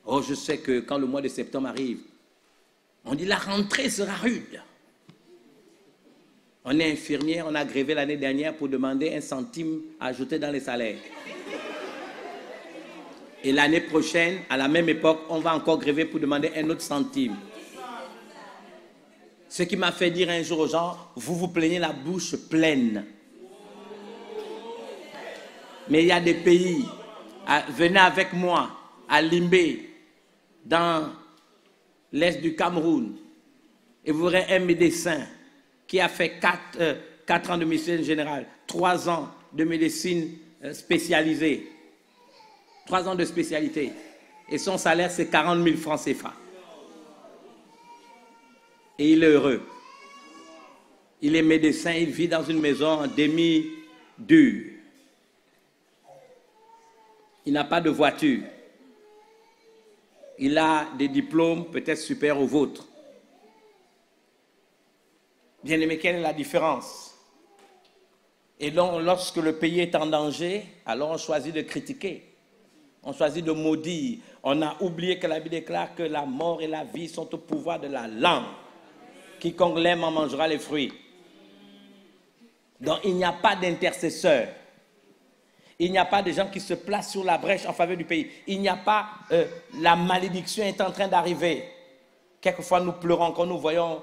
Oh, je sais que quand le mois de septembre arrive, on dit la rentrée sera rude. On est infirmière, on a grévé l'année dernière pour demander 1 centime ajouté dans les salaires. Et l'année prochaine, à la même époque, on va encore gréver pour demander un autre centime. Ce qui m'a fait dire un jour aux gens, vous vous plaignez la bouche pleine. Mais il y a des pays, venez avec moi, à Limbé, dans l'est du Cameroun, et vous verrez un médecin qui a fait 4 ans de médecine générale, 3 ans de médecine spécialisée, 3 ans de spécialité, et son salaire c'est 40 000 francs CFA. Et il est heureux. Il est médecin, il vit dans une maison en demi-dur. Il n'a pas de voiture. Il a des diplômes peut-être supérieurs aux vôtres. Bien aimé, quelle est la différence? Et donc, lorsque le pays est en danger, alors on choisit de critiquer. On choisit de maudire. On a oublié que la Bible déclare que la mort et la vie sont au pouvoir de la langue. Quiconque l'aime en mangera les fruits. Donc, il n'y a pas d'intercesseur. Il n'y a pas de gens qui se placent sur la brèche en faveur du pays. Il n'y a pas la malédiction est en train d'arriver. Quelquefois, nous pleurons quand nous voyons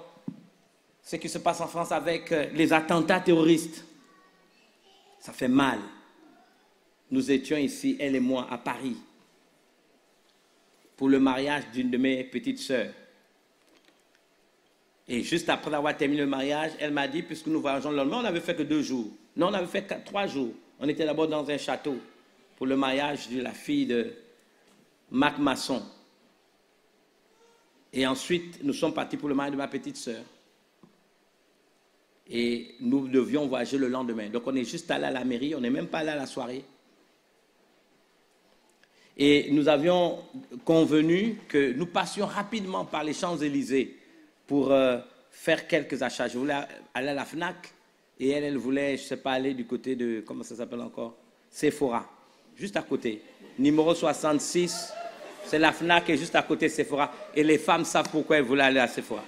ce qui se passe en France avec les attentats terroristes. Ça fait mal. Nous étions ici, elle et moi, à Paris, pour le mariage d'une de mes petites sœurs. Et juste après avoir terminé le mariage, elle m'a dit, puisque nous voyageons le lendemain, on n'avait fait que 2 jours. Non, on avait fait 3 jours. On était d'abord dans un château pour le mariage de la fille de Mac Masson. Et ensuite, nous sommes partis pour le mariage de ma petite sœur. Et nous devions voyager le lendemain. Donc on est juste allé à la mairie, on n'est même pas allé à la soirée. Et nous avions convenu que nous passions rapidement par les Champs-Élysées pour faire quelques achats. Je voulais aller à la FNAC et elle voulait, je ne sais pas, aller du côté de, comment ça s'appelle encore? Sephora, juste à côté. Numéro 66, c'est la FNAC et juste à côté Sephora. Et les femmes savent pourquoi elles voulaient aller à Sephora.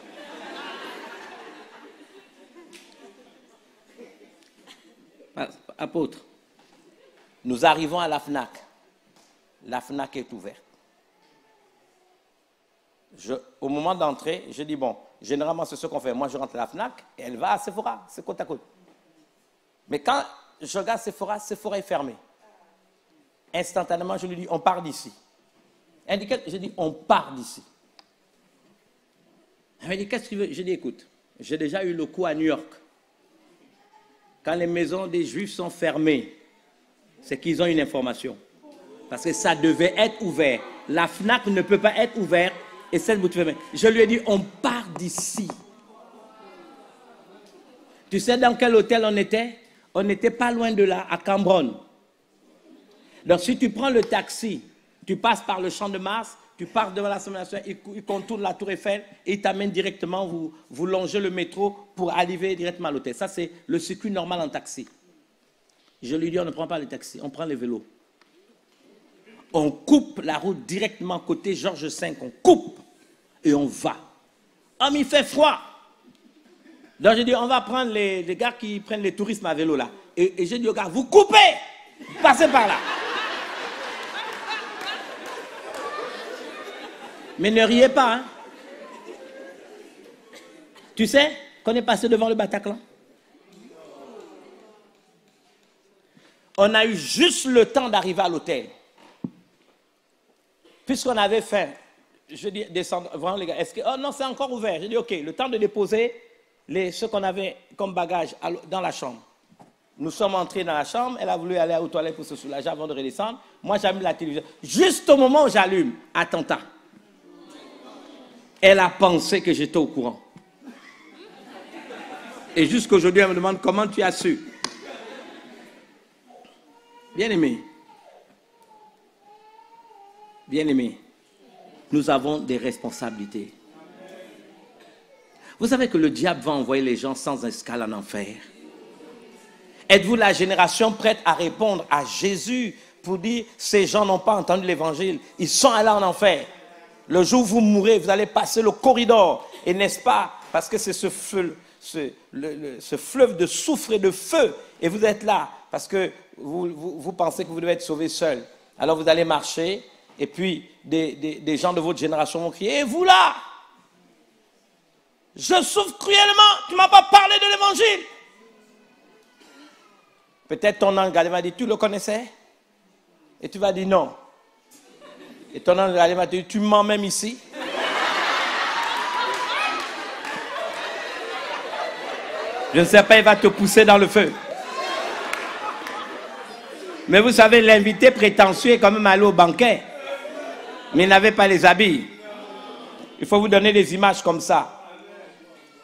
Apôtre, nous arrivons à la FNAC. La FNAC est ouverte. Au moment d'entrer, je dis, bon, généralement c'est ce qu'on fait. Moi, je rentre à la FNAC et elle va à Sephora, c'est côte à côte. Mais quand je regarde Sephora, Sephora est fermé. Instantanément, je lui dis, on part d'ici. Elle dit, je dis, on part d'ici. Elle me dit, qu'est-ce que tu veux? Je dis, écoute, j'ai déjà eu le coup à New York. Quand les maisons des Juifs sont fermées, c'est qu'ils ont une information. Parce que ça devait être ouvert. La FNAC ne peut pas être ouverte et cette boutique fermée. Je lui ai dit, on part d'ici. Tu sais dans quel hôtel on était? On n'était pas loin de là, à Cambronne. Donc si tu prends le taxi, tu passes par le Champ de Mars, tu pars devant l'Assemblée nationale, il contourne la Tour Eiffel et il t'amène directement, vous longez le métro pour arriver directement à l'hôtel. Ça, c'est le circuit normal en taxi. Je lui dis, on ne prend pas le taxi, on prend les vélos. On coupe la route directement côté Georges V, on coupe et on va. Oh, mais il fait froid. Donc j'ai dit, on va prendre les gars qui prennent les touristes à vélo là. Et j'ai dit aux gars, vous coupez, passez par là. Mais ne riez pas, hein. Tu sais qu'on est passé devant le Bataclan? On a eu juste le temps d'arriver à l'hôtel. Puisqu'on avait faim, je dis, descendre, vraiment les gars, est-ce que, oh non, c'est encore ouvert. J'ai dit, ok, le temps de déposer ce qu'on avait comme bagage dans la chambre. Nous sommes entrés dans la chambre, elle a voulu aller aux toilettes pour se soulager avant de redescendre. Moi, j'allume la télévision. Juste au moment où j'allume, attentat. Elle a pensé que j'étais au courant. Et jusqu'aujourd'hui, elle me demande comment tu as su. Bien-aimé, nous avons des responsabilités. Vous savez que le diable va envoyer les gens sans escale en enfer. Êtes-vous la génération prête à répondre à Jésus pour dire ces gens n'ont pas entendu l'évangile, ils sont allés en enfer. Le jour où vous mourrez, vous allez passer le corridor. Et n'est-ce pas, parce que c'est ce fleuve de soufre et de feu. Et vous êtes là, parce que vous pensez que vous devez être sauvé seul. Alors vous allez marcher, et puis des gens de votre génération vont crier, et vous là, je souffre cruellement, tu ne m'as pas parlé de l'évangile. Peut-être ton ange va dire, tu le connaissais? Et tu vas dire non. Et ton ange va dire, tu mens même ici? Je ne sais pas, il va te pousser dans le feu. Mais vous savez, l'invité prétentieux est quand même allé au banquet. Mais il n'avait pas les habits. Il faut vous donner des images comme ça.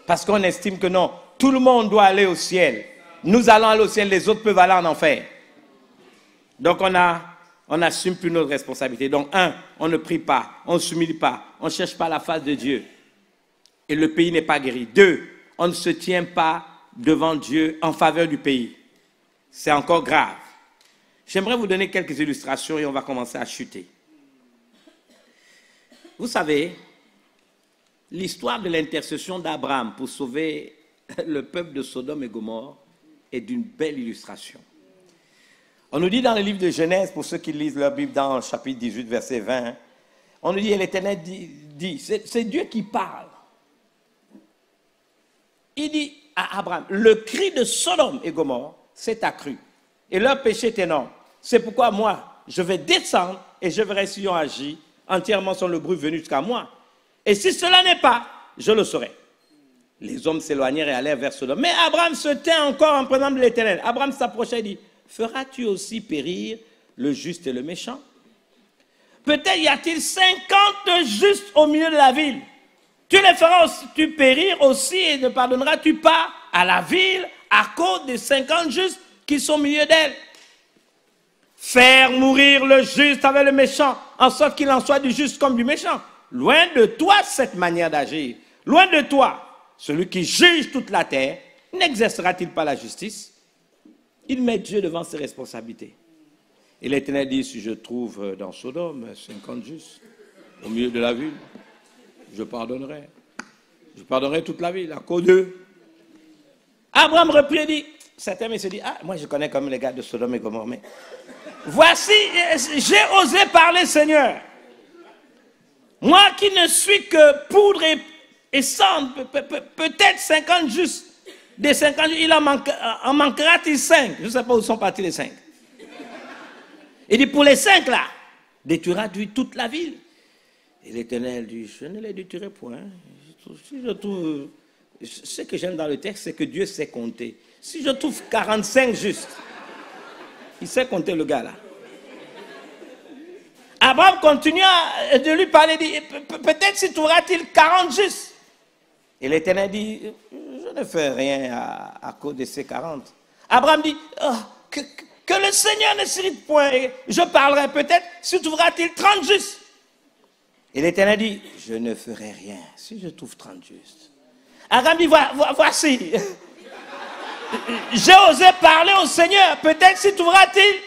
Parce qu'on estime que non, tout le monde doit aller au ciel. Nous allons aller au ciel, les autres peuvent aller en enfer. Donc on n'assume plus notre responsabilité. Donc on ne prie pas, on ne s'humilie pas, on ne cherche pas la face de Dieu. Et le pays n'est pas guéri. 2, on ne se tient pas devant Dieu en faveur du pays. C'est encore grave. J'aimerais vous donner quelques illustrations et on va commencer à chuter. Vous savez, l'histoire de l'intercession d'Abraham pour sauver le peuple de Sodome et Gomorrhe est d'une belle illustration. On nous dit dans le livre de Genèse, pour ceux qui lisent leur Bible dans le chapitre 18, verset 20, on nous dit, et l'Éternel dit, c'est Dieu qui parle. Il dit à Abraham, le cri de Sodome et Gomorrhe s'est accru. Et leur péché est énorme. C'est pourquoi moi, je vais descendre et je verrai si on agit entièrement sur le bruit venu jusqu'à moi. Et si cela n'est pas, je le saurai. Les hommes s'éloignèrent et allèrent vers Sodome. Mais Abraham se tint encore en présence de l'Éternel. Abraham s'approcha et dit, feras-tu aussi périr le juste et le méchant? Peut-être y a-t-il 50 justes au milieu de la ville. Tu les feras aussi périr aussi et ne pardonneras-tu pas à la ville à cause des 50 justes qui sont au milieu d'elle? Faire mourir le juste avec le méchant, en sorte qu'il en soit du juste comme du méchant. Loin de toi cette manière d'agir. Loin de toi, celui qui juge toute la terre, n'exercera-t-il pas la justice? Il met Dieu devant ses responsabilités. Et l'Éternel dit, si je trouve dans Sodome 50 justes au milieu de la ville, je pardonnerai. Je pardonnerai toute la ville à cause d'eux. Abraham reprit et dit, certains me se disent, ah, moi je connais comme les gars de Sodome et Gomorrhe, mais voici, j'ai osé parler, Seigneur. Moi qui ne suis que poudre et cendre, peut-être 50 justes. Des 50 justes, il en manquera-t-il 5? Je ne sais pas où sont partis les 5. Il dit, pour les 5 là, détruiras-tu toute la ville? Et l'Éternel dit, je ne les détruirai point. Ce que j'aime dans le texte, c'est que Dieu sait compter. Si je trouve 45 justes, Il sait compter le gars là. Abraham continua de lui parler, dit, peut-être si trouvera-t-il 40 justes. Et l'Éternel dit, je ne fais rien à cause de ces 40. Abraham dit, oh, que le Seigneur ne s'irrite point, et je parlerai peut-être si trouvera-t-il 30 justes. Et l'Éternel dit, je ne ferai rien si je trouve 30 justes. Abraham dit, voici, j'ai osé parler au Seigneur, peut-être si trouvera-t-il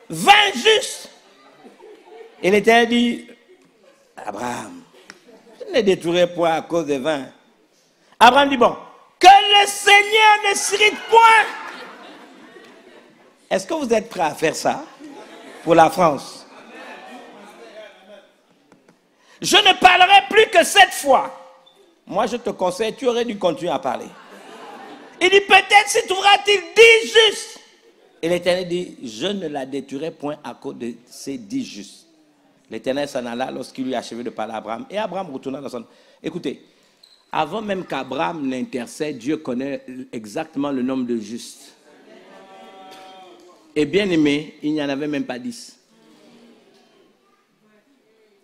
20 justes. Et l'Éternel dit, Abraham, je ne détruirai point à cause des 20. Abraham dit, bon, que le Seigneur ne s'irrite point. Est-ce que vous êtes prêts à faire ça pour la France? Je ne parlerai plus que 7 fois. Moi, je te conseille, tu aurais dû continuer à parler. Il dit, peut-être si trouvera-t-il 10 justes. Et l'Éternel dit, je ne la détruirai point à cause de ces 10 justes. L'Éternel s'en alla lorsqu'il lui achevé de parler à Abraham. Et Abraham retourna dans son... Écoutez, avant même qu'Abraham n'intercède, Dieu connaît exactement le nombre de justes. Et bien aimé, il n'y en avait même pas 10.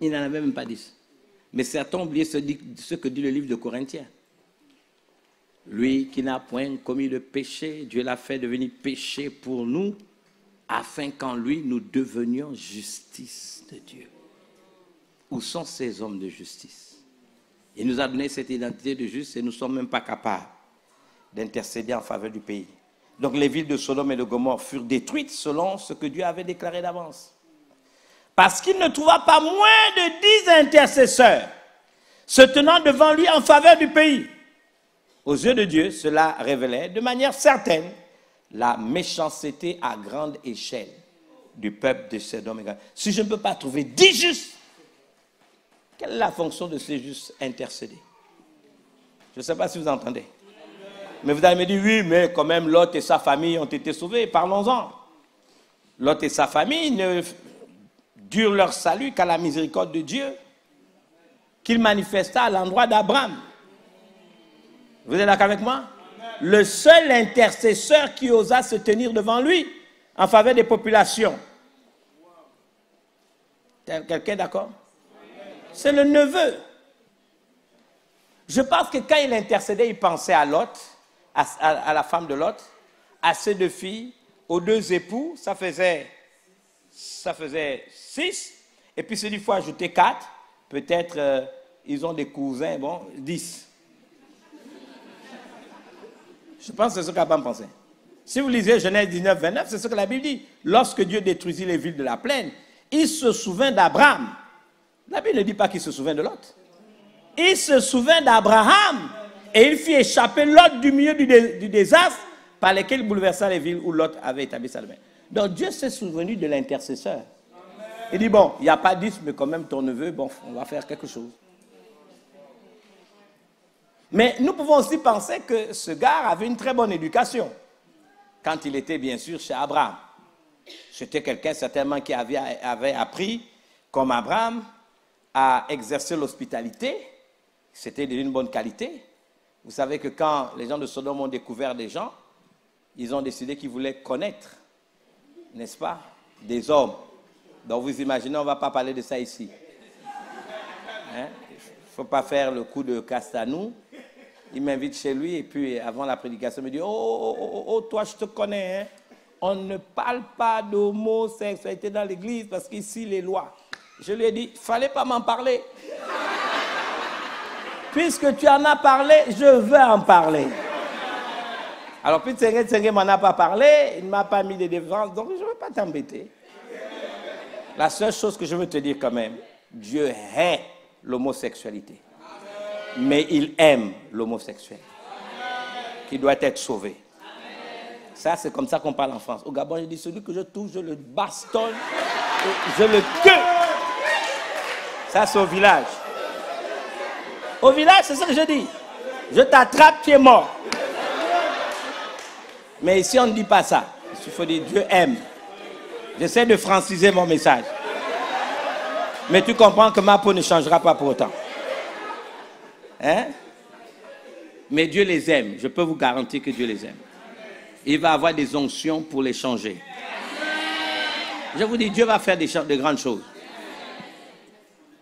Il n'en avait même pas 10. Mais certains ont oublié ce que dit le livre de Corinthiens. Lui qui n'a point commis de péché, Dieu l'a fait devenir péché pour nous, afin qu'en lui nous devenions justice de Dieu. Où sont ces hommes de justice? Il nous a donné cette identité de juste et nous ne sommes même pas capables d'intercéder en faveur du pays. Donc les villes de Sodome et de Gomorrhe furent détruites selon ce que Dieu avait déclaré d'avance. Parce qu'il ne trouva pas moins de 10 intercesseurs se tenant devant lui en faveur du pays. Aux yeux de Dieu, cela révélait de manière certaine la méchanceté à grande échelle du peuple de Sodome et Gomorrhe. Si je ne peux pas trouver 10 justes, quelle est la fonction de ces justes intercéder? Je ne sais pas si vous entendez. Mais vous allez me dire, oui, mais quand même, Lot et sa famille ont été sauvés. Parlons-en. Lot et sa famille ne durent leur salut qu'à la miséricorde de Dieu, qu'il manifesta à l'endroit d'Abraham. Vous êtes d'accord avec moi? Le seul intercesseur qui osa se tenir devant lui en faveur des populations. Quelqu'un est d'accord? C'est le neveu. Je pense que quand il intercédait, il pensait à Lot, à la femme de Lot, à ses 2 filles, aux 2 époux, ça faisait 6, et puis s'il faut ajouter 4, peut-être ils ont des cousins, bon, 10. Je pense que c'est ce qu'Abraham pensait. Si vous lisez Genèse 19, 29, c'est ce que la Bible dit. Lorsque Dieu détruisit les villes de la plaine, il se souvint d'Abraham. La Bible ne dit pas qu'il se souvint de Lot. Il se souvint d'Abraham et il fit échapper Lot du milieu du désastre par lequel il bouleversa les villes où Lot avait établi sa demeure. Donc Dieu s'est souvenu de l'intercesseur. Il dit, bon, il n'y a pas 10, mais quand même ton neveu, bon, on va faire quelque chose. Mais nous pouvons aussi penser que ce gars avait une très bonne éducation quand il était bien sûr chez Abraham. C'était quelqu'un certainement qui avait appris, comme Abraham, à exercer l'hospitalité. C'était d'une bonne qualité. Vous savez que quand les gens de Sodome ont découvert des gens, ils ont décidé qu'ils voulaient connaître, n'est-ce pas, des hommes. Donc vous imaginez, on ne va pas parler de ça ici. Hein? Il ne faut pas faire le coup de Castanou. Il m'invite chez lui et puis avant la prédication, il me dit, oh, toi je te connais, hein? On ne parle pas d'homosexualité dans l'église parce qu'ici les lois. Je lui ai dit, il ne fallait pas m'en parler. Puisque tu en as parlé, je veux en parler. Alors, puis Tsenge m'en a pas parlé, il ne m'a pas mis de défense, donc je ne veux pas t'embêter. La seule chose que je veux te dire quand même, Dieu hait l'homosexualité. Mais il aime l'homosexuel, qui doit être sauvé. Ça, c'est comme ça qu'on parle en France. Au Gabon, je dis, celui que je touche, je le bastonne, je le tue. Ça, c'est au village. Au village, c'est ça que je dis. Je t'attrape, tu es mort. Mais ici, on ne dit pas ça. Il faut dire Dieu aime. J'essaie de franciser mon message. Mais tu comprends que ma peau ne changera pas pour autant. Hein? Mais Dieu les aime. Je peux vous garantir que Dieu les aime. Il va avoir des onctions pour les changer. Je vous dis, Dieu va faire de grandes choses.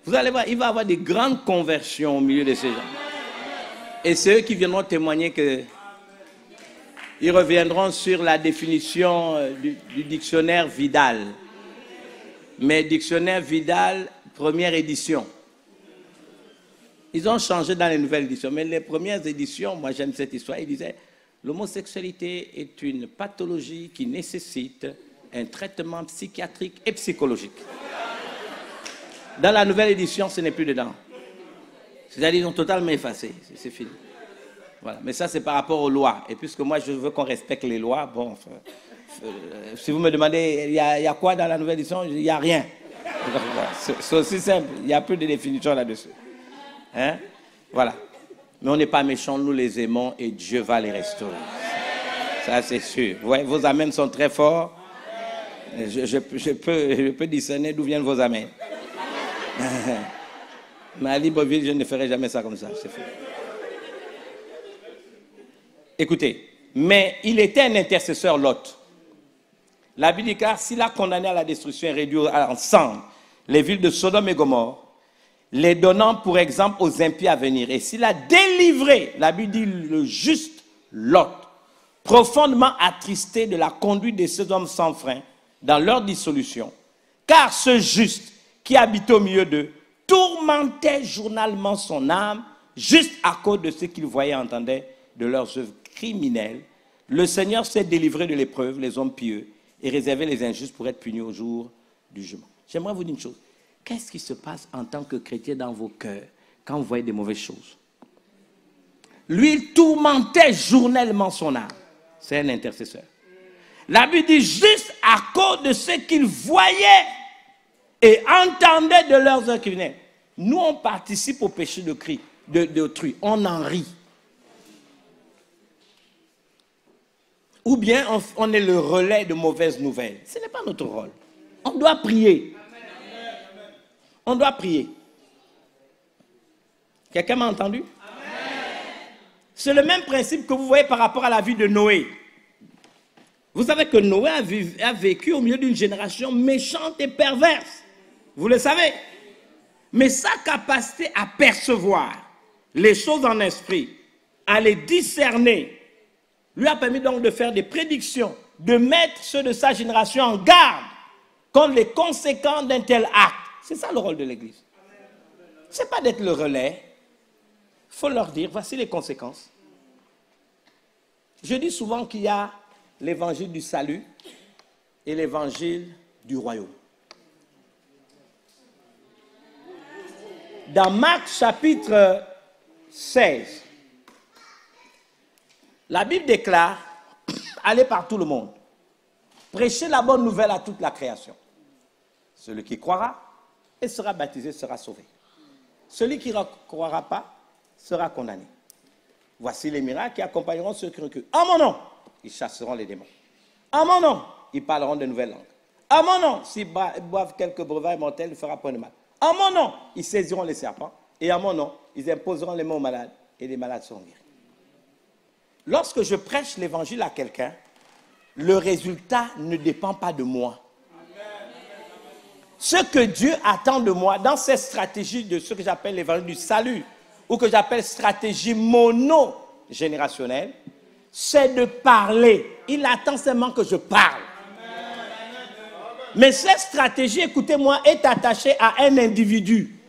Vous allez voir, il va y avoir des grandes conversions au milieu de ces gens. Et c'est eux qui viendront témoigner que ils reviendront sur la définition du dictionnaire Vidal. Mais dictionnaire Vidal, première édition. Ils ont changé dans les nouvelles éditions. Mais les premières éditions, moi j'aime cette histoire, ils disaient l'homosexualité est une pathologie qui nécessite un traitement psychiatrique et psychologique. Dans la nouvelle édition, ce n'est plus dedans. C'est-à-dire qu'ils ont totalement effacé. C'est fini. Voilà. Mais ça, c'est par rapport aux lois. Et puisque moi, je veux qu'on respecte les lois, bon, si vous me demandez, il y a quoi dans la nouvelle édition? Il n'y a rien. C'est aussi simple. Il n'y a plus de définition là-dessus. Hein? Voilà. Mais on n'est pas méchants, nous les aimons et Dieu va les restaurer. Ça, c'est sûr. Vous voyez, vos amens sont très forts. Je peux discerner d'où viennent vos amens. Mais à Libreville, je ne ferai jamais ça comme ça. C'est fait. Écoutez, mais il était un intercesseur, Lot. La Bible dit car s'il a condamné à la destruction et réduit ensemble les villes de Sodome et Gomorrhe, les donnant pour exemple aux impies à venir, et s'il a délivré, la Bible dit le juste Lot, profondément attristé de la conduite de ces hommes sans frein dans leur dissolution, car ce juste qui habitait au milieu d'eux tourmentait journalement son âme juste à cause de ce qu'il voyait et entendait de leurs œuvres criminelles. Le Seigneur s'est délivré de l'épreuve, les hommes pieux, et réservé les injustes pour être punis au jour du jugement. J'aimerais vous dire une chose. Qu'est-ce qui se passe en tant que chrétien dans vos cœurs quand vous voyez des mauvaises choses? Lui, il tourmentait journellement son âme. C'est un intercesseur. La Bible dit juste à cause de ce qu'il voyait et entendait de leurs œuvres criminelles. Nous, on participe au péché d'autrui. On en rit. Ou bien on est le relais de mauvaises nouvelles. Ce n'est pas notre rôle. On doit prier. On doit prier. Quelqu'un m'a entendu? C'est le même principe que vous voyez par rapport à la vie de Noé. Vous savez que Noé a vécu au milieu d'une génération méchante et perverse. Vous le savez. Mais sa capacité à percevoir les choses en esprit, à les discerner, lui a permis donc de faire des prédictions, de mettre ceux de sa génération en garde contre les conséquences d'un tel acte. C'est ça le rôle de l'Église. Ce n'est pas d'être le relais. Il faut leur dire, voici les conséquences. Je dis souvent qu'il y a l'évangile du salut et l'évangile du royaume. Dans Marc chapitre 16, la Bible déclare, allez par tout le monde, prêchez la bonne nouvelle à toute la création. Celui qui croira et sera baptisé sera sauvé. Celui qui ne croira pas sera condamné. Voici les miracles qui accompagneront ceux qui reculent. En mon nom, ils chasseront les démons. En mon nom, ils parleront de nouvelles langues. En mon nom, s'ils boivent quelques breuvages mortels, ne fera point de mal. En mon nom, ils saisiront les serpents. Et en mon nom, ils imposeront les mains aux malades et les malades seront guéris. Lorsque je prêche l'évangile à quelqu'un, le résultat ne dépend pas de moi. Ce que Dieu attend de moi dans cette stratégie de ce que j'appelle l'évangile du salut, ou que j'appelle stratégie monogénérationnelle, c'est de parler. Il attend seulement que je parle. Mais cette stratégie, écoutez-moi, est attachée à un individu.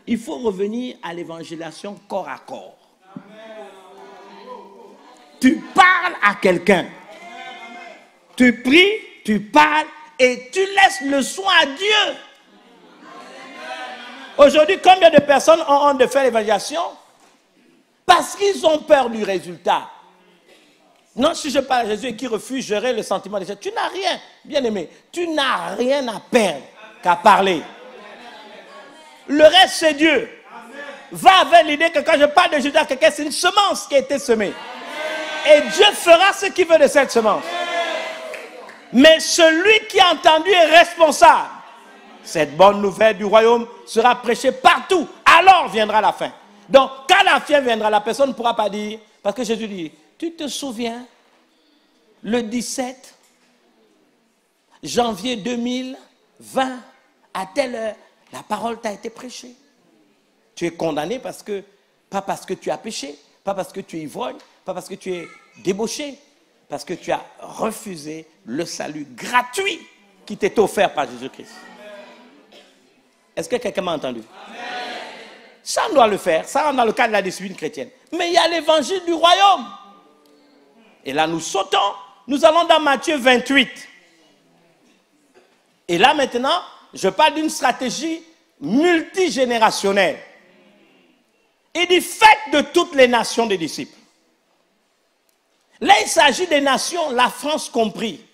Il faut revenir à l'évangélisation corps à corps. Tu parles à quelqu'un. Tu pries, tu parles et tu laisses le soin à Dieu. Aujourd'hui, combien de personnes ont honte de faire l'évangélisation? Parce qu'ils ont peur du résultat. Non, si je parle à Jésus et qu'il refuse, j'aurai le sentiment de Jésus. Tu n'as rien, bien aimé, tu n'as rien à perdre qu'à parler. Le reste, c'est Dieu. Va avec l'idée que quand je parle de Jésus à quelqu'un, c'est une semence qui a été semée. Et Dieu fera ce qu'il veut de cette semence. Mais celui qui a entendu est responsable. Cette bonne nouvelle du royaume sera prêchée partout. Alors viendra la fin. Donc, quand la fin viendra, la personne ne pourra pas dire, parce que Jésus dit, tu te souviens, le 17 janvier 2000, 20 à telle heure, la parole t'a été prêchée. Tu es condamné pas parce que tu as péché, pas parce que tu es ivrogne, pas parce que tu es débauché, parce que tu as refusé le salut gratuit qui t'est offert par Jésus-Christ. Est-ce que quelqu'un m'a entendu? Ça, on doit le faire. Ça rentre dans le cadre de la discipline chrétienne. Mais il y a l'évangile du royaume. Et là, nous sautons. Nous allons dans Matthieu 28. Et là, maintenant, je parle d'une stratégie multigénérationnelle. Il dit, faites de toutes les nations des disciples. Là, il s'agit des nations, la France compris.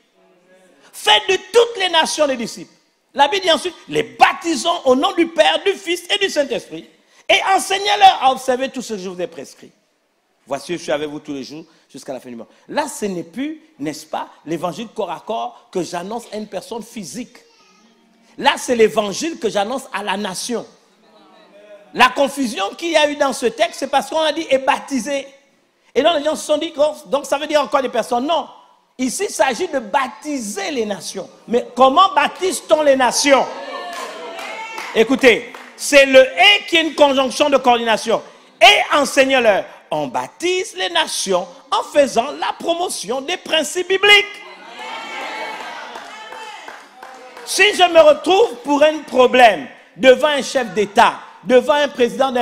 Faites de toutes les nations des disciples. La Bible dit ensuite, les baptisons au nom du Père, du Fils et du Saint-Esprit. Et enseignez-leur à observer tout ce que je vous ai prescrit. Voici, je suis avec vous tous les jours jusqu'à la fin du monde. Là, ce n'est plus, n'est-ce pas, l'évangile corps à corps que j'annonce à une personne physique. Là, c'est l'évangile que j'annonce à la nation. La confusion qu'il y a eu dans ce texte, c'est parce qu'on a dit « et baptisé ». Et donc, les gens se sont dit « donc ça veut dire encore des personnes ». Non. Ici, il s'agit de baptiser les nations. Mais comment baptise-t-on les nations? Écoutez, c'est le « et » qui est une conjonction de coordination. Et enseigne-leur. On baptise les nations en faisant la promotion des principes bibliques. Si je me retrouve pour un problème devant un chef d'État, devant un président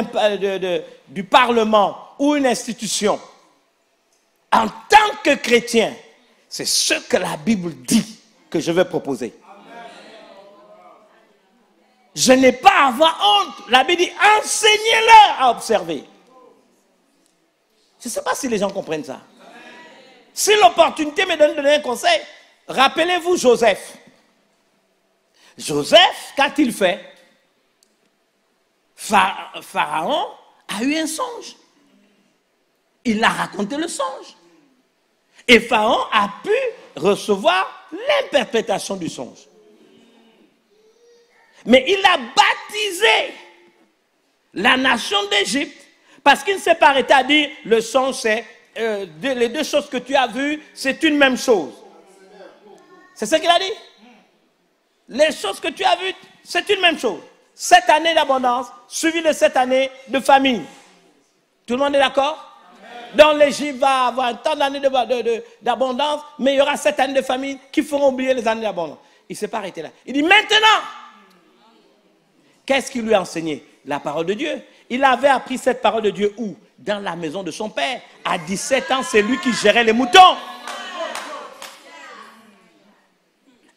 du Parlement ou une institution, en tant que chrétien, c'est ce que la Bible dit que je vais proposer. Je n'ai pas à avoir honte. La Bible dit, enseignez-leur à observer. Je ne sais pas si les gens comprennent ça. Si l'opportunité me donne de donner un conseil, rappelez-vous Joseph. Joseph, qu'a-t-il fait? Pharaon a eu un songe. Il a raconté le songe. Et Pharaon a pu recevoir l'interprétation du songe. Mais il a baptisé la nation d'Égypte parce qu'il ne s'est pas arrêté à dire le songe c'est les deux choses que tu as vues, c'est une même chose. C'est ce qu'il a dit. Les choses que tu as vues, c'est une même chose. 7 années d'abondance, suivi de 7 années de famine. Tout le monde est d'accord? Donc l'Égypte va avoir tant d'années d'abondance, mais il y aura 7 années de famine qui feront oublier les années d'abondance. Il ne s'est pas arrêté là. Il dit maintenant, qu'est-ce qu'il lui a enseigné? La parole de Dieu. Il avait appris cette parole de Dieu où? Dans la maison de son père. À 17 ans, c'est lui qui gérait les moutons.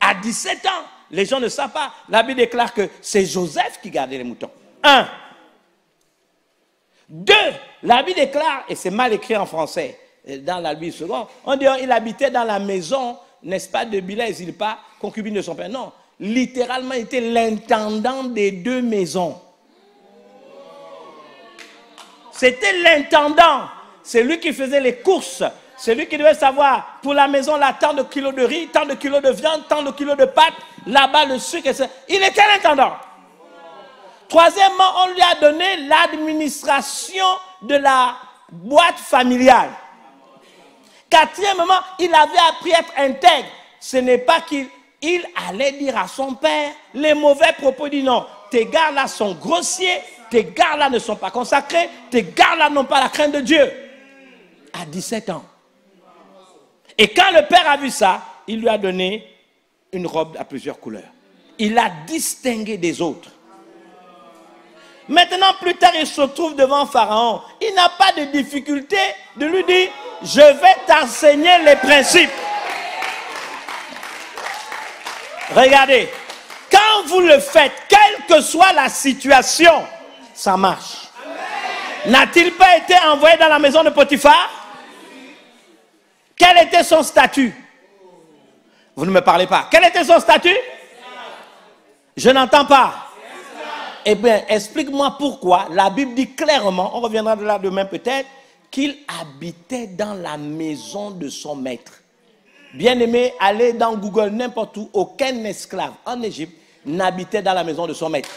À 17 ans, les gens ne savent pas. La Bible déclare que c'est Joseph qui gardait les moutons. 1. 2. La Bible déclare, et c'est mal écrit en français, dans la Bible seconde, on dit il habitait dans la maison, n'est-ce pas, de Bilha et Zilpa, concubine de son père. Non, littéralement, il était l'intendant des 2 maisons. C'était l'intendant. C'est lui qui faisait les courses. C'est lui qui devait savoir, pour la maison, là, tant de kilos de riz, tant de kilos de viande, tant de kilos de pâtes, là-bas, le sucre, etc. Il était l'intendant. Troisièmement, on lui a donné l'administration de la boîte familiale. Quatrièmement, il avait appris à être intègre. Ce n'est pas qu'il allait dire à son père les mauvais propos. Il dit non, tes gars-là sont grossiers, tes gars-là ne sont pas consacrés, tes gars-là n'ont pas la crainte de Dieu. À 17 ans. Et quand le père a vu ça, il lui a donné une robe à plusieurs couleurs. Il l'a distingué des autres. Maintenant, plus tard, il se trouve devant Pharaon. Il n'a pas de difficulté de lui dire, je vais t'enseigner les principes. Regardez, quand vous le faites, quelle que soit la situation, ça marche. N'a-t-il pas été envoyé dans la maison de Potiphar? Quel était son statut? Vous ne me parlez pas. Quel était son statut? Je n'entends pas. Eh bien, explique-moi pourquoi la Bible dit clairement, on reviendra de là demain peut-être, qu'il habitait dans la maison de son maître. Bien-aimé, allez dans Google n'importe où, aucun esclave en Égypte n'habitait dans la maison de son maître.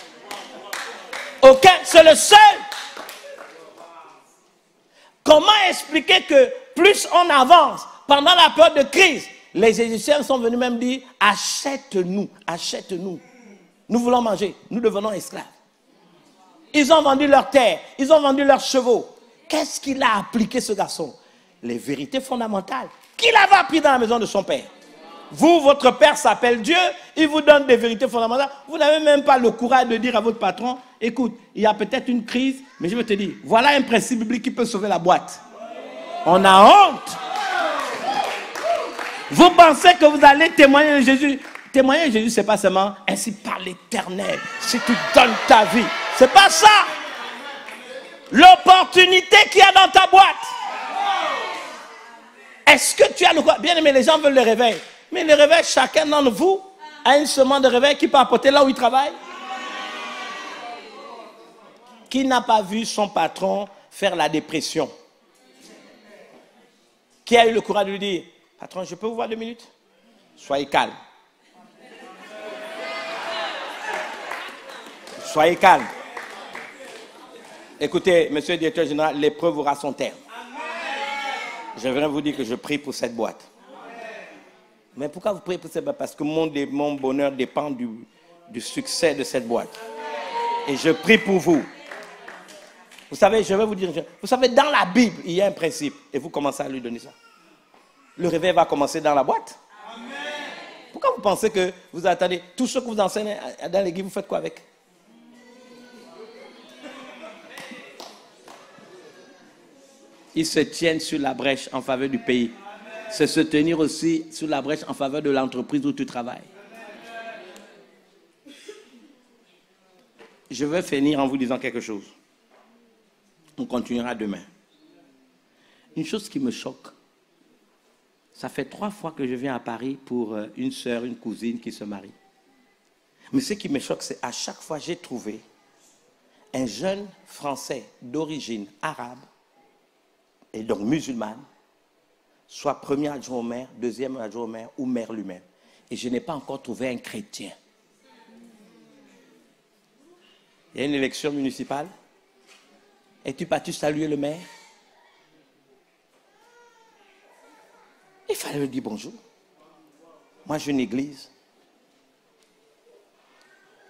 Aucun, c'est le seul. Comment expliquer que plus on avance, pendant la période de crise, les Égyptiens sont venus même dire, achète-nous, achète-nous. Nous voulons manger. Nous devenons esclaves. Ils ont vendu leurs terres. Ils ont vendu leurs chevaux. Qu'est-ce qu'il a appliqué, ce garçon? Les vérités fondamentales qu'il avait appris dans la maison de son père. Vous, votre père s'appelle Dieu, il vous donne des vérités fondamentales. Vous n'avez même pas le courage de dire à votre patron, écoute, il y a peut-être une crise, mais je vais te dire, voilà un principe biblique qui peut sauver la boîte. On a honte. Vous pensez que vous allez témoigner de Jésus. Témoigner de Jésus, ce n'est pas seulement ainsi par l'Éternel, si tu donnes ta vie. Ce n'est pas ça. L'opportunité qu'il y a dans ta boîte. Est-ce que tu as le quoi? Bien aimé, les gens veulent le réveil. Mais le réveil, chacun d'entre vous a une semence de réveil qui peut apporter là où il travaille. Qui n'a pas vu son patron faire la dépression? Qui a eu le courage de lui dire, patron, je peux vous voir 2 minutes? Soyez calme. Soyez calme. Écoutez, monsieur le directeur général, l'épreuve aura son terme. Je viens vous dire que je prie pour cette boîte. Mais pourquoi vous priez pour cette boîte? Parce que mon bonheur dépend du succès de cette boîte. Et je prie pour vous. Vous savez, je vais vous dire, vous savez, dans la Bible, il y a un principe. Et vous commencez à lui donner ça. Le réveil va commencer dans la boîte. Pourquoi vous pensez que vous attendez tout ce que vous enseignez dans l'église, vous faites quoi avec? Ils se tiennent sur la brèche en faveur du pays. C'est se tenir aussi sur la brèche en faveur de l'entreprise où tu travailles. Je vais finir en vous disant quelque chose. On continuera demain. Une chose qui me choque, ça fait 3 fois que je viens à Paris pour une sœur, une cousine qui se marie. Mais ce qui me choque, c'est à chaque fois j'ai trouvé un jeune Français d'origine arabe, et donc musulmane, soit premier adjoint au maire, deuxième adjoint au maire ou maire lui-même. Et je n'ai pas encore trouvé un chrétien. Il y a une élection municipale. Es-tu parti saluer le maire? Il fallait lui dire bonjour. Moi, j'ai une église.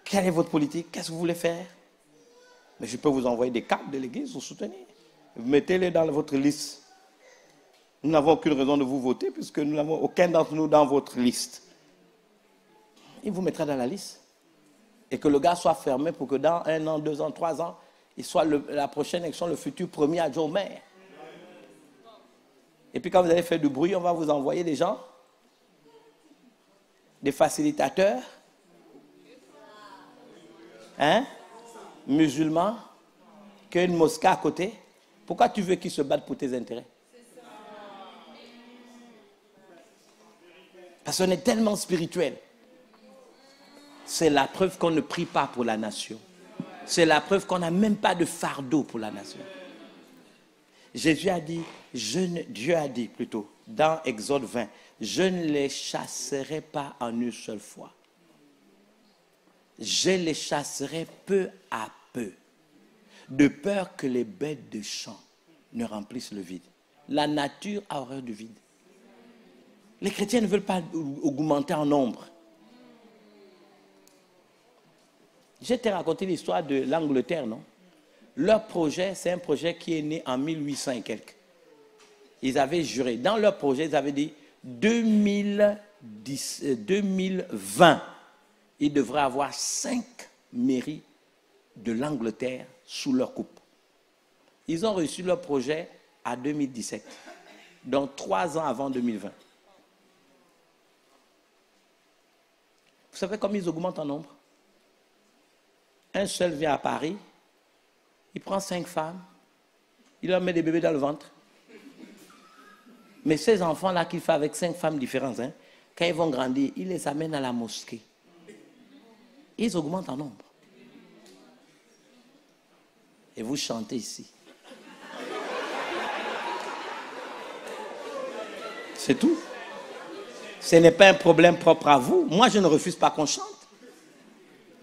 Quelle est votre politique? Qu'est-ce que vous voulez faire? Mais je peux vous envoyer des cartes de l'église, vous soutenez. Vous mettez-les dans votre liste. Nous n'avons aucune raison de vous voter puisque nous n'avons aucun d'entre nous dans votre liste. Il vous mettra dans la liste. Et que le gars soit fermé pour que dans 1 an, 2 ans, 3 ans, il soit la prochaine élection, le futur premier adjoint au maire. Et puis quand vous allez faire du bruit, on va vous envoyer des gens, des facilitateurs, musulmans, qui ont une mosquée à côté. Pourquoi tu veux qu'ils se battent pour tes intérêts? Parce qu'on est tellement spirituel. C'est la preuve qu'on ne prie pas pour la nation. C'est la preuve qu'on n'a même pas de fardeau pour la nation. Jésus a dit, Dieu a dit plutôt, dans Exode 20, je ne les chasserai pas en une seule fois. Je les chasserai peu à peu, de peur que les bêtes de champ ne remplissent le vide. La nature a horreur du vide. Les chrétiens ne veulent pas augmenter en nombre. Je t'ai raconté l'histoire de l'Angleterre, non? Leur projet, c'est un projet qui est né en 1800 et quelques. Ils avaient juré. Dans leur projet, ils avaient dit 2020, ils devraient avoir 5 mairies de l'Angleterre sous leur coupe. Ils ont reçu leur projet à 2017, donc 3 ans avant 2020. Vous savez comment ils augmentent en nombre? Un seul vient à Paris, il prend 5 femmes, il leur met des bébés dans le ventre. Mais ces enfants-là qu'il fait avec 5 femmes différentes, quand ils vont grandir, il les amène à la mosquée. Ils augmentent en nombre. Et vous chantez ici. C'est tout. Ce n'est pas un problème propre à vous. Moi, je ne refuse pas qu'on chante.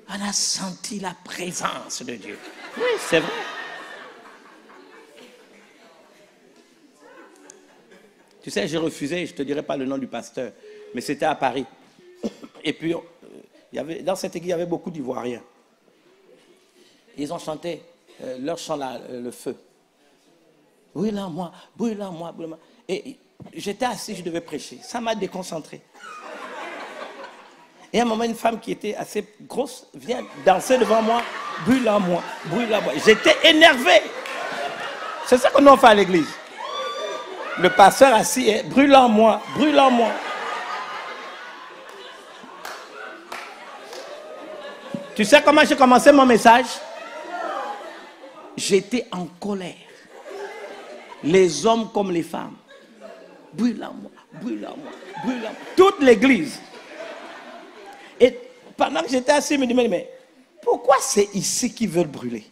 On a senti la présence de Dieu. Oui, c'est vrai. Tu sais, j'ai refusé, je ne te dirai pas le nom du pasteur, mais c'était à Paris. Et puis, Dans cette église, il y avait beaucoup d'Ivoiriens. Ils ont chanté leur chant, là, le feu. Brûle-en-moi, brûle-en-moi, brûle-en-moi. Et j'étais assis, je devais prêcher. Ça m'a déconcentré. Et à un moment, une femme qui était assez grosse vient danser devant moi. Brûle-en-moi, brûle-en-moi. J'étais énervé. C'est ça qu'on en fait à l'église. Le pasteur assis est brûle-en-moi, brûle-en-moi. Tu sais comment j'ai commencé mon message? J'étais en colère. Les hommes comme les femmes. Brûle-en-moi, brûle-en-moi, brûle-en-moi. Toute l'église. Et pendant que j'étais assis, je me disais, mais pourquoi c'est ici qu'ils veulent brûler?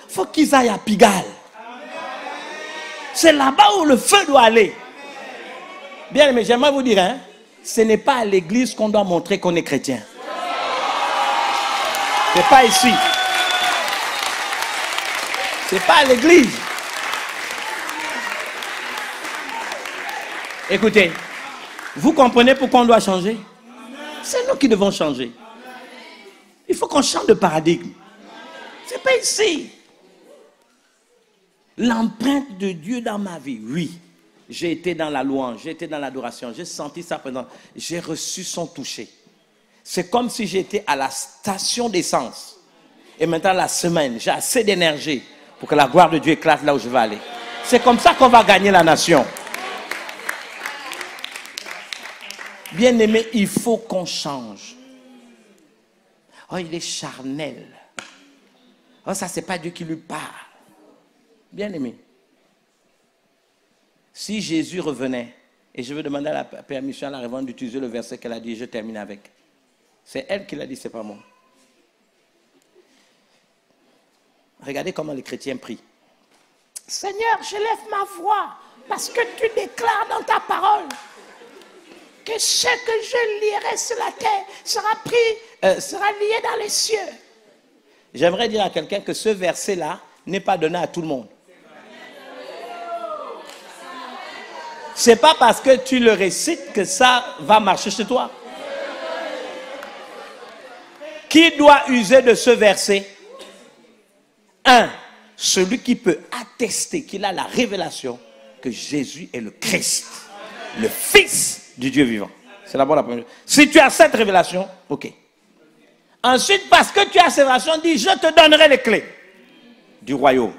Il faut qu'ils aillent à Pigalle. C'est là-bas où le feu doit aller. Bien, mais j'aimerais vous dire, hein, ce n'est pas à l'église qu'on doit montrer qu'on est chrétien. C'est pas ici. C'est pas à l'église. Écoutez, vous comprenez pourquoi on doit changer? C'est nous qui devons changer. Il faut qu'on change de paradigme. C'est pas ici. L'empreinte de Dieu dans ma vie, oui. J'ai été dans la louange, j'ai été dans l'adoration, j'ai senti sa présence, j'ai reçu son toucher. C'est comme si j'étais à la station d'essence. Et maintenant, la semaine, j'ai assez d'énergie pour que la gloire de Dieu éclate là où je vais aller. C'est comme ça qu'on va gagner la nation. Bien-aimé, il faut qu'on change. Oh, il est charnel. Oh, ça, c'est pas Dieu qui lui parle. Bien-aimé, si Jésus revenait, et je veux demander à la permission à la révérende d'utiliser le verset qu'elle a dit, je termine avec. C'est elle qui l'a dit, c'est pas moi. Regardez comment les chrétiens prient. Seigneur, je lève ma voix parce que tu déclares dans ta parole que ce que je lirai sur la terre sera lié dans les cieux. J'aimerais dire à quelqu'un que ce verset-là n'est pas donné à tout le monde. C'est pas parce que tu le récites que ça va marcher chez toi. Qui doit user de ce verset? Celui qui peut attester qu'il a la révélation que Jésus est le Christ, le Fils du Dieu vivant. C'est d'abord la première chose. Si tu as cette révélation, ok. Ensuite, parce que tu as cette révélation, dis, je te donnerai les clés du royaume.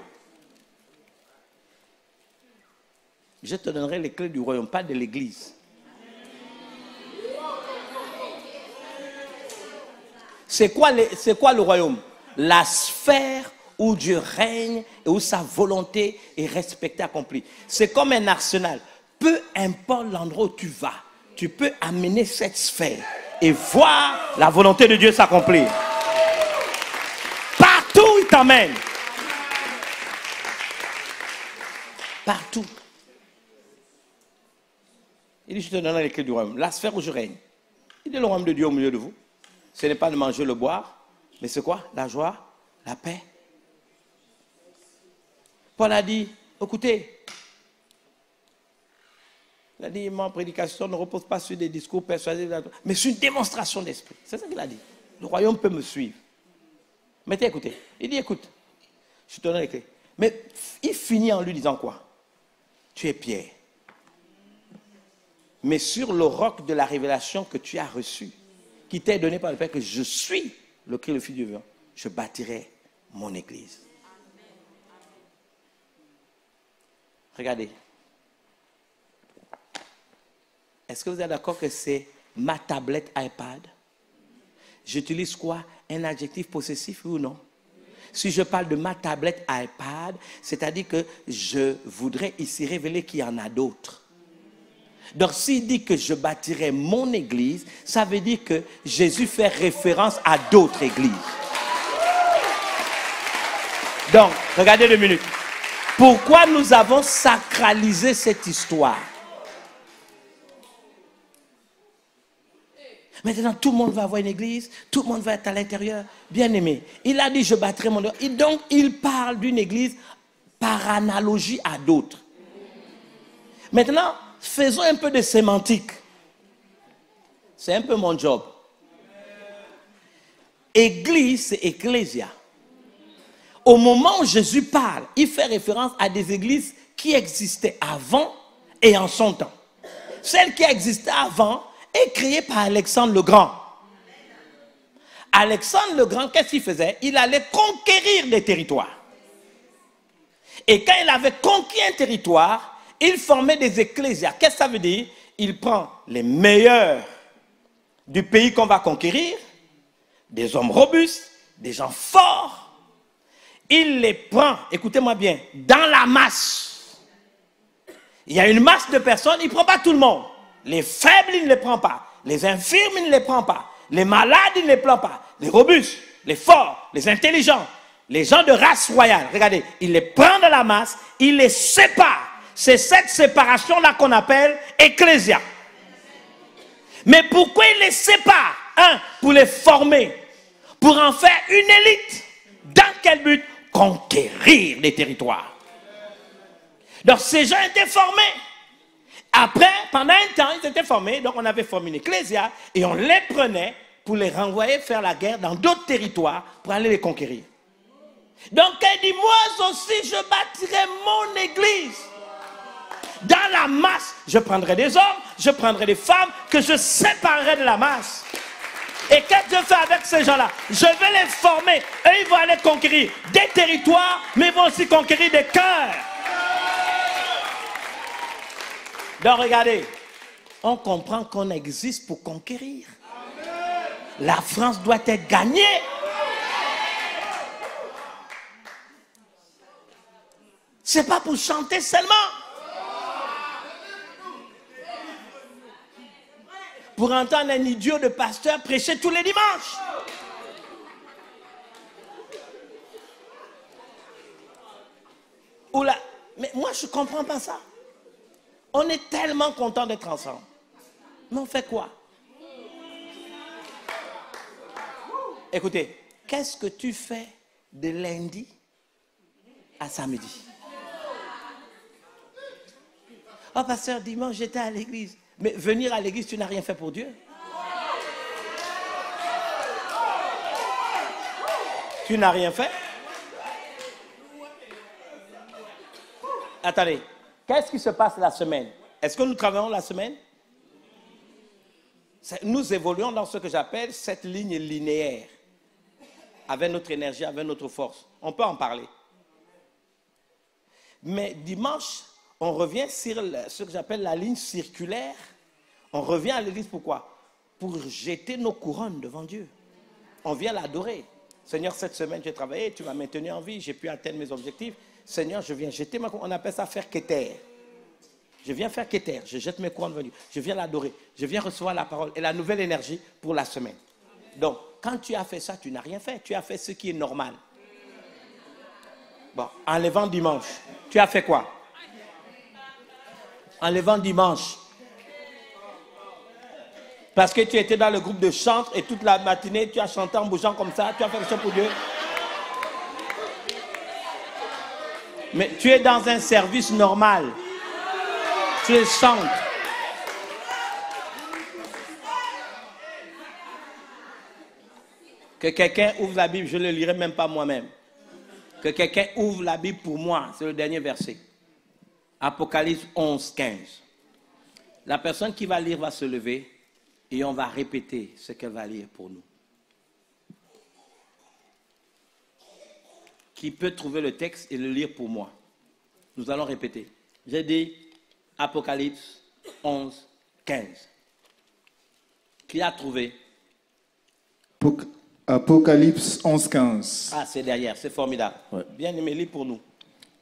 Je te donnerai les clés du royaume, pas de l'église. C'est quoi le royaume? La sphère où Dieu règne et où sa volonté est respectée, accomplie. C'est comme un arsenal. Peu importe l'endroit où tu vas, tu peux amener cette sphère et voir la volonté de Dieu s'accomplir. Partout, il t'emmène. Partout. Il dit, je te donnerai les clés du royaume. La sphère où je règne. Il dit, le royaume de Dieu au milieu de vous. Ce n'est pas de manger, le boire, mais c'est quoi? La joie, la paix. Paul a dit, écoutez, il a dit, ma prédication ne repose pas sur des discours persuasifs, mais sur une démonstration d'esprit. C'est ça qu'il a dit. Le royaume peut me suivre. Mettez, écoutez. Il dit, écoute, je te donne les clés. Mais il finit en lui disant quoi? Tu es Pierre. Mais sur le roc de la révélation que tu as reçue, qui t'est donné par le Père, que je suis le Christ, le Fils du Dieu vivant, je bâtirai mon église. Regardez. Est-ce que vous êtes d'accord que c'est ma tablette iPad? J'utilise quoi? Un adjectif possessif, oui ou non? Si je parle de ma tablette iPad, c'est-à-dire que je voudrais ici révéler qu'il y en a d'autres. Donc s'il dit que je bâtirai mon église, ça veut dire que Jésus fait référence à d'autres églises. Donc, regardez 2 minutes. Pourquoi nous avons sacralisé cette histoire? Maintenant, tout le monde va avoir une église, tout le monde va être à l'intérieur. Bien aimé, il a dit, je bâtirai mon église. Et donc, il parle d'une église par analogie à d'autres. Maintenant, faisons un peu de sémantique. C'est un peu mon job. Église, c'est ecclésia. Au moment où Jésus parle, il fait référence à des églises qui existaient avant et en son temps. Celle qui existait avant est créée par Alexandre le Grand. Alexandre le Grand, qu'est-ce qu'il faisait? Il allait conquérir des territoires. Et quand il avait conquis un territoire, il formait des ecclésias. Qu'est-ce que ça veut dire? Il prend les meilleurs du pays qu'on va conquérir, des hommes robustes, des gens forts. Il les prend, écoutez-moi bien, dans la masse. Il y a une masse de personnes, il ne prend pas tout le monde. Les faibles, il ne les prend pas. Les infirmes, il ne les prend pas. Les malades, il ne les prend pas. Les robustes, les forts, les intelligents, les gens de race royale. Regardez, il les prend dans la masse, il les sépare. C'est cette séparation-là qu'on appelle ecclésia. Mais pourquoi il les sépare? Un, pour les former, pour en faire une élite. Dans quel but? Conquérir les territoires. Donc ces gens étaient formés. Après, pendant un temps, ils étaient formés. Donc on avait formé une ecclésia et on les prenait pour les renvoyer faire la guerre dans d'autres territoires pour aller les conquérir. Donc elle dit, moi aussi je bâtirai mon église. Dans la masse, je prendrai des hommes, je prendrai des femmes que je séparerai de la masse. Et qu'est-ce que je fais avec ces gens-là? Je vais les former. Eux, ils vont aller conquérir des territoires, mais ils vont aussi conquérir des cœurs. Donc regardez, on comprend qu'on existe pour conquérir. La France doit être gagnée. C'est pas pour chanter seulement. Pour entendre un idiot de pasteur prêcher tous les dimanches. Oula, mais moi je ne comprends pas ça. On est tellement content d'être ensemble. Mais on fait quoi? Écoutez, qu'est-ce que tu fais de lundi à samedi? Oh pasteur, dimanche j'étais à l'église. Mais venir à l'église, tu n'as rien fait pour Dieu. Tu n'as rien fait. Attendez, qu'est-ce qui se passe la semaine? Est-ce que nous travaillons la semaine? Nous évoluons dans ce que j'appelle cette ligne linéaire. Avec notre énergie, avec notre force. On peut en parler. Mais dimanche, on revient sur ce que j'appelle la ligne circulaire. On revient à l'église pourquoi? Pour jeter nos couronnes devant Dieu. On vient l'adorer. Seigneur, cette semaine, j'ai travaillé, tu m'as maintenu en vie, j'ai pu atteindre mes objectifs. Seigneur, je viens jeter ma couronne. On appelle ça faire keter. Je viens faire keter. Je jette mes couronnes devant Dieu. Je viens l'adorer. Je viens recevoir la parole et la nouvelle énergie pour la semaine. Donc, quand tu as fait ça, tu n'as rien fait. Tu as fait ce qui est normal. Bon, enlevant dimanche, tu as fait quoi? Enlevant dimanche. Parce que tu étais dans le groupe de chant et toute la matinée, tu as chanté en bougeant comme ça, tu as fait quelque chose pour Dieu. Mais tu es dans un service normal. Tu es chantes. Que quelqu'un ouvre la Bible, je ne le lirai même pas moi-même. Que quelqu'un ouvre la Bible pour moi, c'est le dernier verset. Apocalypse 11, 15. La personne qui va lire va se lever et on va répéter ce qu'elle va lire pour nous. Qui peut trouver le texte et le lire pour moi? Nous allons répéter. J'ai dit Apocalypse 11, 15. Qui a trouvé? Apocalypse 11, 15. Ah, c'est derrière, c'est formidable. Ouais. Bien aimé, lis pour nous.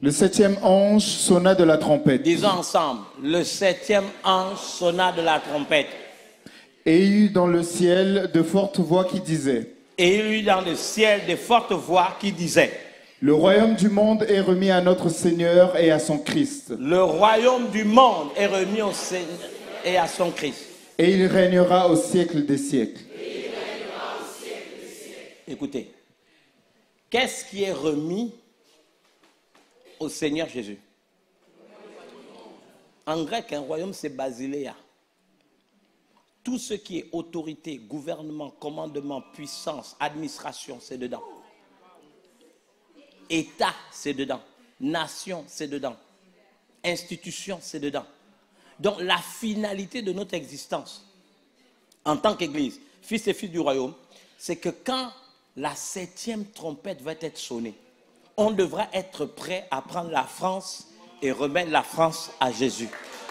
Le 7e ange sonna de la trompette. Disons ensemble, le 7e ange sonna de la trompette. Et il y eut dans le ciel de fortes voix qui disaient. Et il y eut dans le ciel de fortes voix qui disaient. Le royaume du monde est remis à notre Seigneur et à son Christ. Le royaume du monde est remis au Seigneur et à son Christ. Et il régnera au siècle des siècles. Écoutez, qu'est-ce qui est remis au Seigneur Jésus? En grec, un royaume, c'est basileia. Tout ce qui est autorité, gouvernement, commandement, puissance, administration, c'est dedans. État, c'est dedans. Nation, c'est dedans. Institution, c'est dedans. Donc la finalité de notre existence, en tant qu'Église, fils et filles du royaume, c'est que quand la 7e trompette va être sonnée, on devra être prêt à prendre la France et remettre la France à Jésus,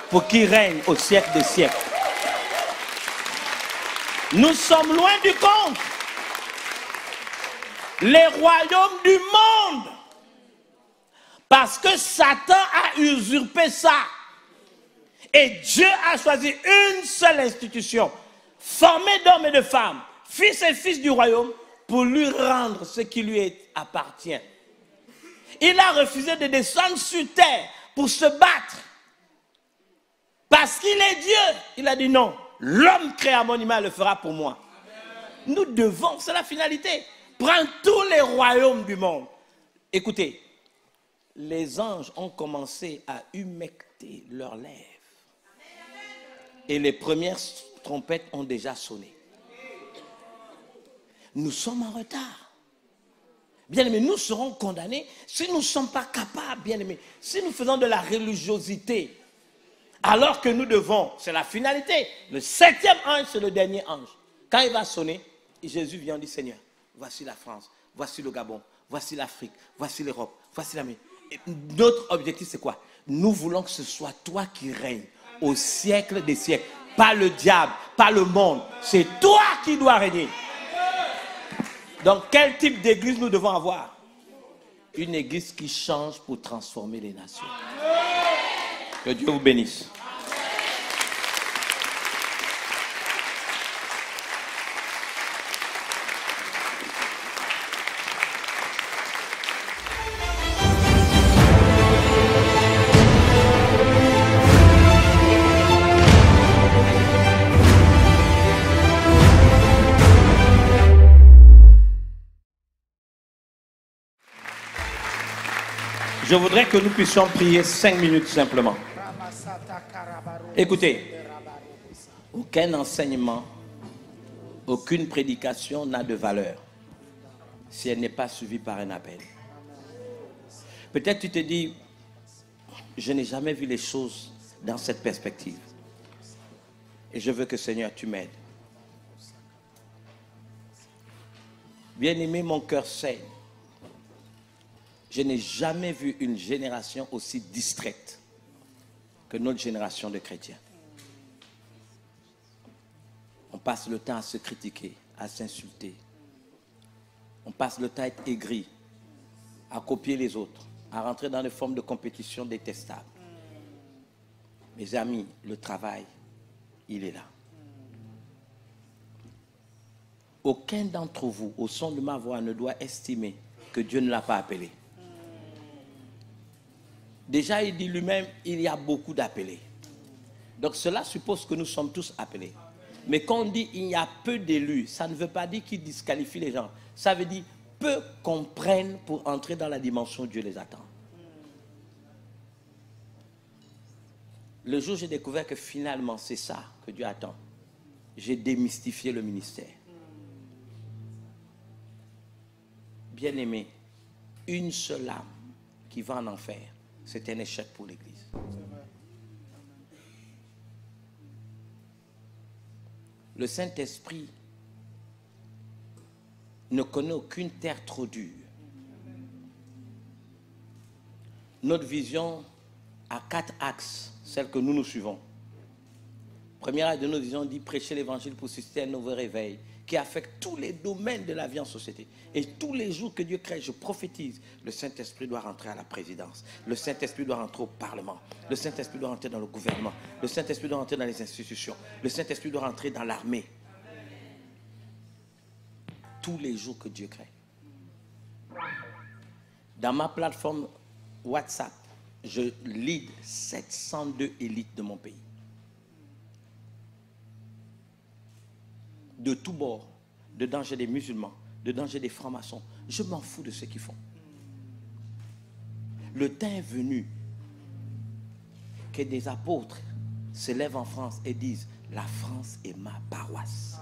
pour qu'il règne au siècle des siècles. Nous sommes loin du compte. Les royaumes du monde. Parce que Satan a usurpé ça. Et Dieu a choisi une seule institution, formée d'hommes et de femmes, fils et fils du royaume, pour lui rendre ce qui lui appartient. Il a refusé de descendre sur terre pour se battre. Parce qu'il est Dieu. Il a dit non. L'homme créé à mon image le fera pour moi. Nous devons, c'est la finalité, prendre tous les royaumes du monde. Écoutez, les anges ont commencé à humecter leurs lèvres. Et les premières trompettes ont déjà sonné. Nous sommes en retard. Bien-aimés, nous serons condamnés si nous ne sommes pas capables, bien-aimés, si nous faisons de la religiosité. Alors que nous devons, c'est la finalité. Le 7e ange, c'est le dernier ange. Quand il va sonner, Jésus vient et dit, Seigneur, voici la France, voici le Gabon, voici l'Afrique, voici l'Europe, voici l'Amérique. Notre objectif, c'est quoi? Nous voulons que ce soit toi qui règnes au siècle des siècles. Pas le diable, pas le monde. C'est toi qui dois régner. Donc, quel type d'église nous devons avoir? Une église qui change pour transformer les nations. Que Dieu vous bénisse. Je voudrais que nous puissions prier 5 minutes simplement. Écoutez, aucun enseignement, aucune prédication n'a de valeur si elle n'est pas suivie par un appel. Peut-être tu te dis, je n'ai jamais vu les choses dans cette perspective. Et je veux que Seigneur, tu m'aides. Bien-aimé, mon cœur saigne. Je n'ai jamais vu une génération aussi distraite que notre génération de chrétiens. On passe le temps à se critiquer, à s'insulter. On passe le temps à être aigri, à copier les autres, à rentrer dans des formes de compétition détestables. Mes amis, le travail, il est là. Aucun d'entre vous, au son de ma voix, ne doit estimer que Dieu ne l'a pas appelé. Déjà, il dit lui-même, il y a beaucoup d'appelés. Donc cela suppose que nous sommes tous appelés. Mais quand on dit il y a peu d'élus, ça ne veut pas dire qu'il disqualifie les gens. Ça veut dire peu comprennent pour entrer dans la dimension où Dieu les attend. Le jour où j'ai découvert que finalement c'est ça que Dieu attend, j'ai démystifié le ministère. Bien-aimé, une seule âme qui va en enfer, c'est un échec pour l'Église. Le Saint-Esprit ne connaît aucune terre trop dure. Notre vision a 4 axes, celle que nous suivons. Premier axe de notre vision dit prêcher l'évangile pour susciter un nouveau réveil qui affecte tous les domaines de la vie en société. Et tous les jours que Dieu crée, je prophétise, le Saint-Esprit doit rentrer à la présidence. Le Saint-Esprit doit rentrer au Parlement. Le Saint-Esprit doit rentrer dans le gouvernement. Le Saint-Esprit doit rentrer dans les institutions. Le Saint-Esprit doit rentrer dans l'armée. Tous les jours que Dieu crée. Dans ma plateforme WhatsApp, je lead 702 élites de mon pays. De tous bords, de danger des musulmans, de danger des francs-maçons. Je m'en fous de ce qu'ils font. Le temps est venu que des apôtres se lèvent en France et disent la France est ma paroisse.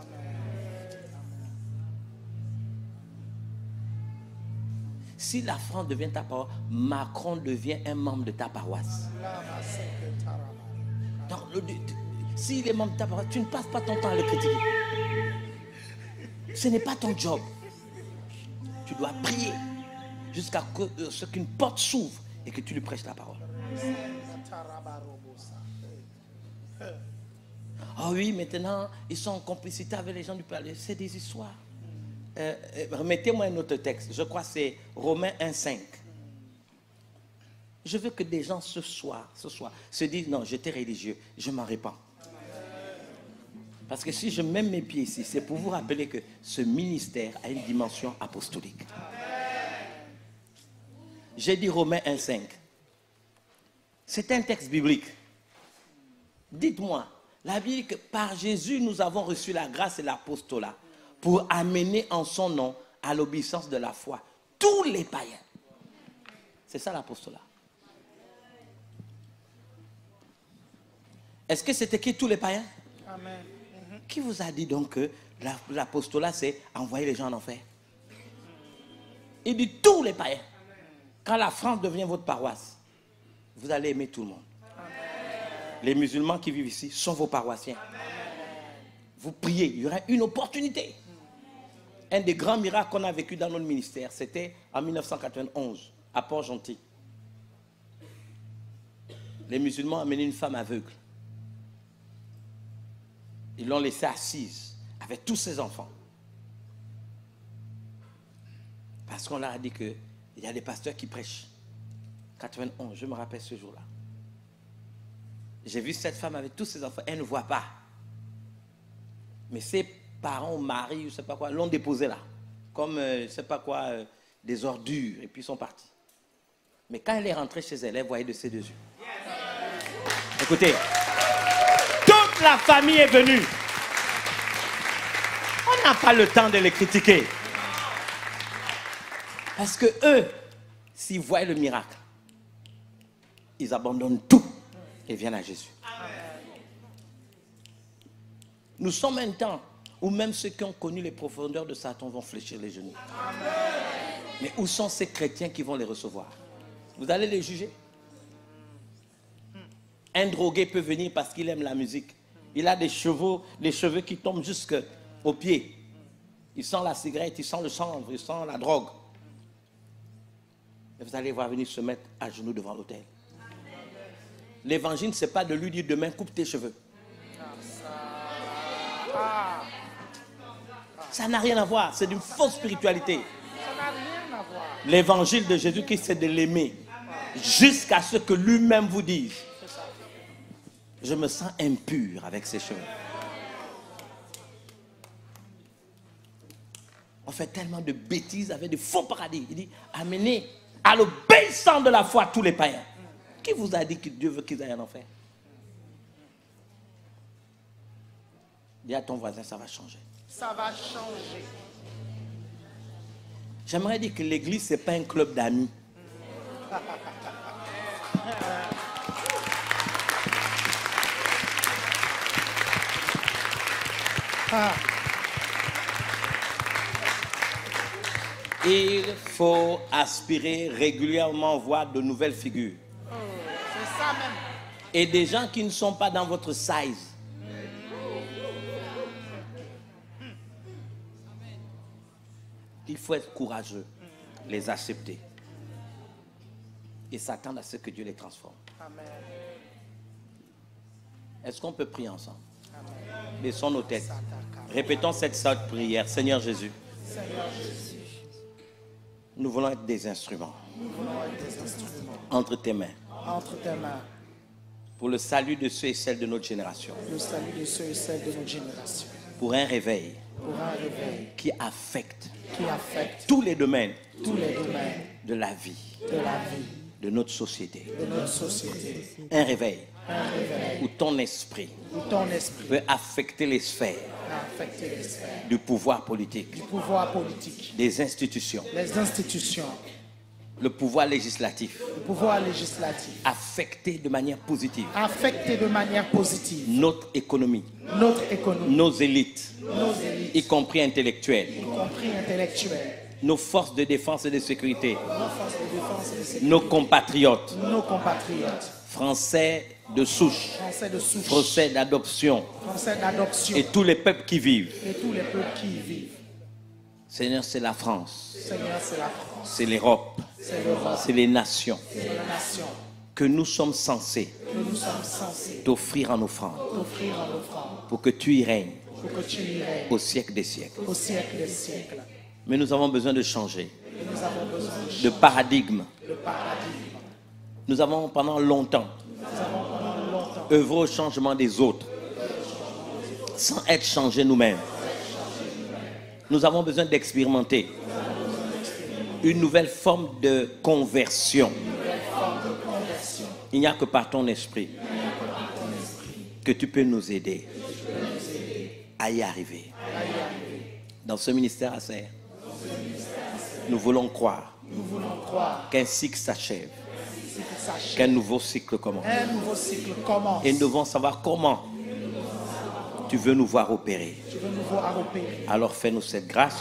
Si la France devient ta paroisse, Macron devient un membre de ta paroisse. Donc, s'il est membre de ta paroisse, tu ne passes pas ton temps à le critiquer. Ce n'est pas ton job. Tu dois prier jusqu'à ce qu'une porte s'ouvre et que tu lui prêches la parole. Oh oui, maintenant, ils sont en complicité avec les gens du palais. C'est des histoires. Remettez-moi un autre texte. Je crois que c'est Romains 1,5. Je veux que des gens ce soir, se disent, non, j'étais religieux, je m'en répands. Parce que si je mets mes pieds ici, c'est pour vous rappeler que ce ministère a une dimension apostolique. J'ai dit Romains 1,5. C'est un texte biblique. Dites-moi, la Bible dit que par Jésus, nous avons reçu la grâce et l'apostolat pour amener en son nom à l'obéissance de la foi tous les païens. C'est ça l'apostolat. Est-ce que c'est écrit tous les païens? Amen. Qui vous a dit donc que l'apostolat, c'est envoyer les gens en enfer? Il dit tous les païens. Quand la France devient votre paroisse, vous allez aimer tout le monde. Les musulmans qui vivent ici sont vos paroissiens. Vous priez, il y aura une opportunité. Un des grands miracles qu'on a vécu dans notre ministère, c'était en 1991, à Port-Gentil. Les musulmans ont amené une femme aveugle. Ils l'ont laissée assise avec tous ses enfants. Parce qu'on leur a dit qu'il y a des pasteurs qui prêchent. 91, je me rappelle ce jour-là. J'ai vu cette femme avec tous ses enfants, elle ne voit pas. Mais ses parents, mari, je ne sais pas quoi, l'ont déposée là. Comme, je ne sais pas quoi, des ordures, et puis ils sont partis. Mais quand elle est rentrée chez elle, elle voyait de ses deux yeux. Écoutez, toute la famille est venue. On n'a pas le temps de les critiquer. Parce que eux, s'ils voient le miracle, ils abandonnent tout et viennent à Jésus. Nous sommes un temps où même ceux qui ont connu les profondeurs de Satan vont fléchir les genoux. Mais où sont ces chrétiens qui vont les recevoir? Vous allez les juger? Un drogué peut venir parce qu'il aime la musique. Il a des cheveux qui tombent jusqu'aux pieds. Il sent la cigarette, il sent le chanvre, il sent la drogue. Et vous allez voir venir se mettre à genoux devant l'autel. L'évangile, ce n'est pas de lui dire demain, coupe tes cheveux. Ça n'a rien à voir, c'est d'une fausse spiritualité. L'évangile de Jésus-Christ, c'est de l'aimer jusqu'à ce que lui-même vous dise: je me sens impur avec ses cheveux. On fait tellement de bêtises avec de faux paradis. Il dit, amenez à l'obéissance de la foi tous les païens. Qui vous a dit que Dieu veut qu'ils aillent en enfer? Dis à ton voisin, ça va changer. Ça va changer. J'aimerais dire que l'église, ce n'est pas un club d'amis. Il faut aspirer régulièrement voir de nouvelles figures. C'est ça même. Et des gens qui ne sont pas dans votre size. Il faut être courageux, les accepter et s'attendre à ce que Dieu les transforme. Amen. Est-ce qu'on peut prier ensemble? Baissons nos têtes. Répétons cette sainte prière. Seigneur Jésus, nous voulons être des instruments entre tes mains Entre tes mains, pour le salut de ceux et celles de notre génération, le salut de ceux et celles de notre génération. pour un réveil Pour un réveil qui affecte qui affecte tous les domaines tous les domaines de la vie, de la vie, de notre société. de notre société. Un réveil Un réveil où ton esprit où ton esprit peut affecter les sphères a affecté les sphères du pouvoir politique, du pouvoir politique, des institutions, les institutions, le pouvoir législatif le pouvoir législatif, affecter de manière positive affecter de manière positive notre économie, notre économie, nos élites, nos élites, y compris intellectuelles, y compris intellectuelles, nos forces de défense et de sécurité, nos forces de défense et de sécurité, nos compatriotes, nos compatriotes, Français de souche, Français de souche, Français d'adoption Français d'adoption et tous les peuples qui vivent. et tous les peuples qui y vivent. Seigneur, c'est la France, Seigneur, c'est la France, c'est l'Europe, c'est l'Europe, c'est les nations c'est la nation que nous sommes censés que nous sommes censés t'offrir en offrande t'offrir en offrande pour que tu y règnes pour que tu y règnes au siècle des siècles. au siècle des siècles. Mais nous avons besoin de changer Et nous avons besoin de de changer paradigme. le paradigme. Nous avons pendant longtemps œuvré au changement des autres sans être changés nous-mêmes. Nous avons besoin d'expérimenter une nouvelle forme de conversion. Il n'y a que par ton esprit que tu peux nous aider à y arriver. Dans ce ministère à serre, nous voulons croire qu'un cycle s'achève, qu'un nouveau cycle commence. Un nouveau cycle commence. Et nous devons savoir comment tu veux nous voir opérer. Tu veux nous voir opérer. Alors fais-nous cette grâce,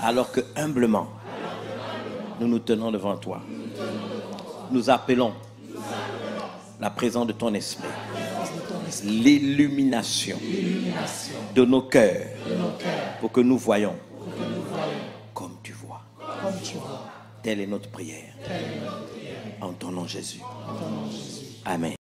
alors que humblement, nous nous tenons devant toi. Nous appelons la présence de ton esprit, l'illumination de nos cœurs, pour que nous voyions comme tu vois. Comme tu vois. Telle est notre prière. En ton nom Jésus. Amen.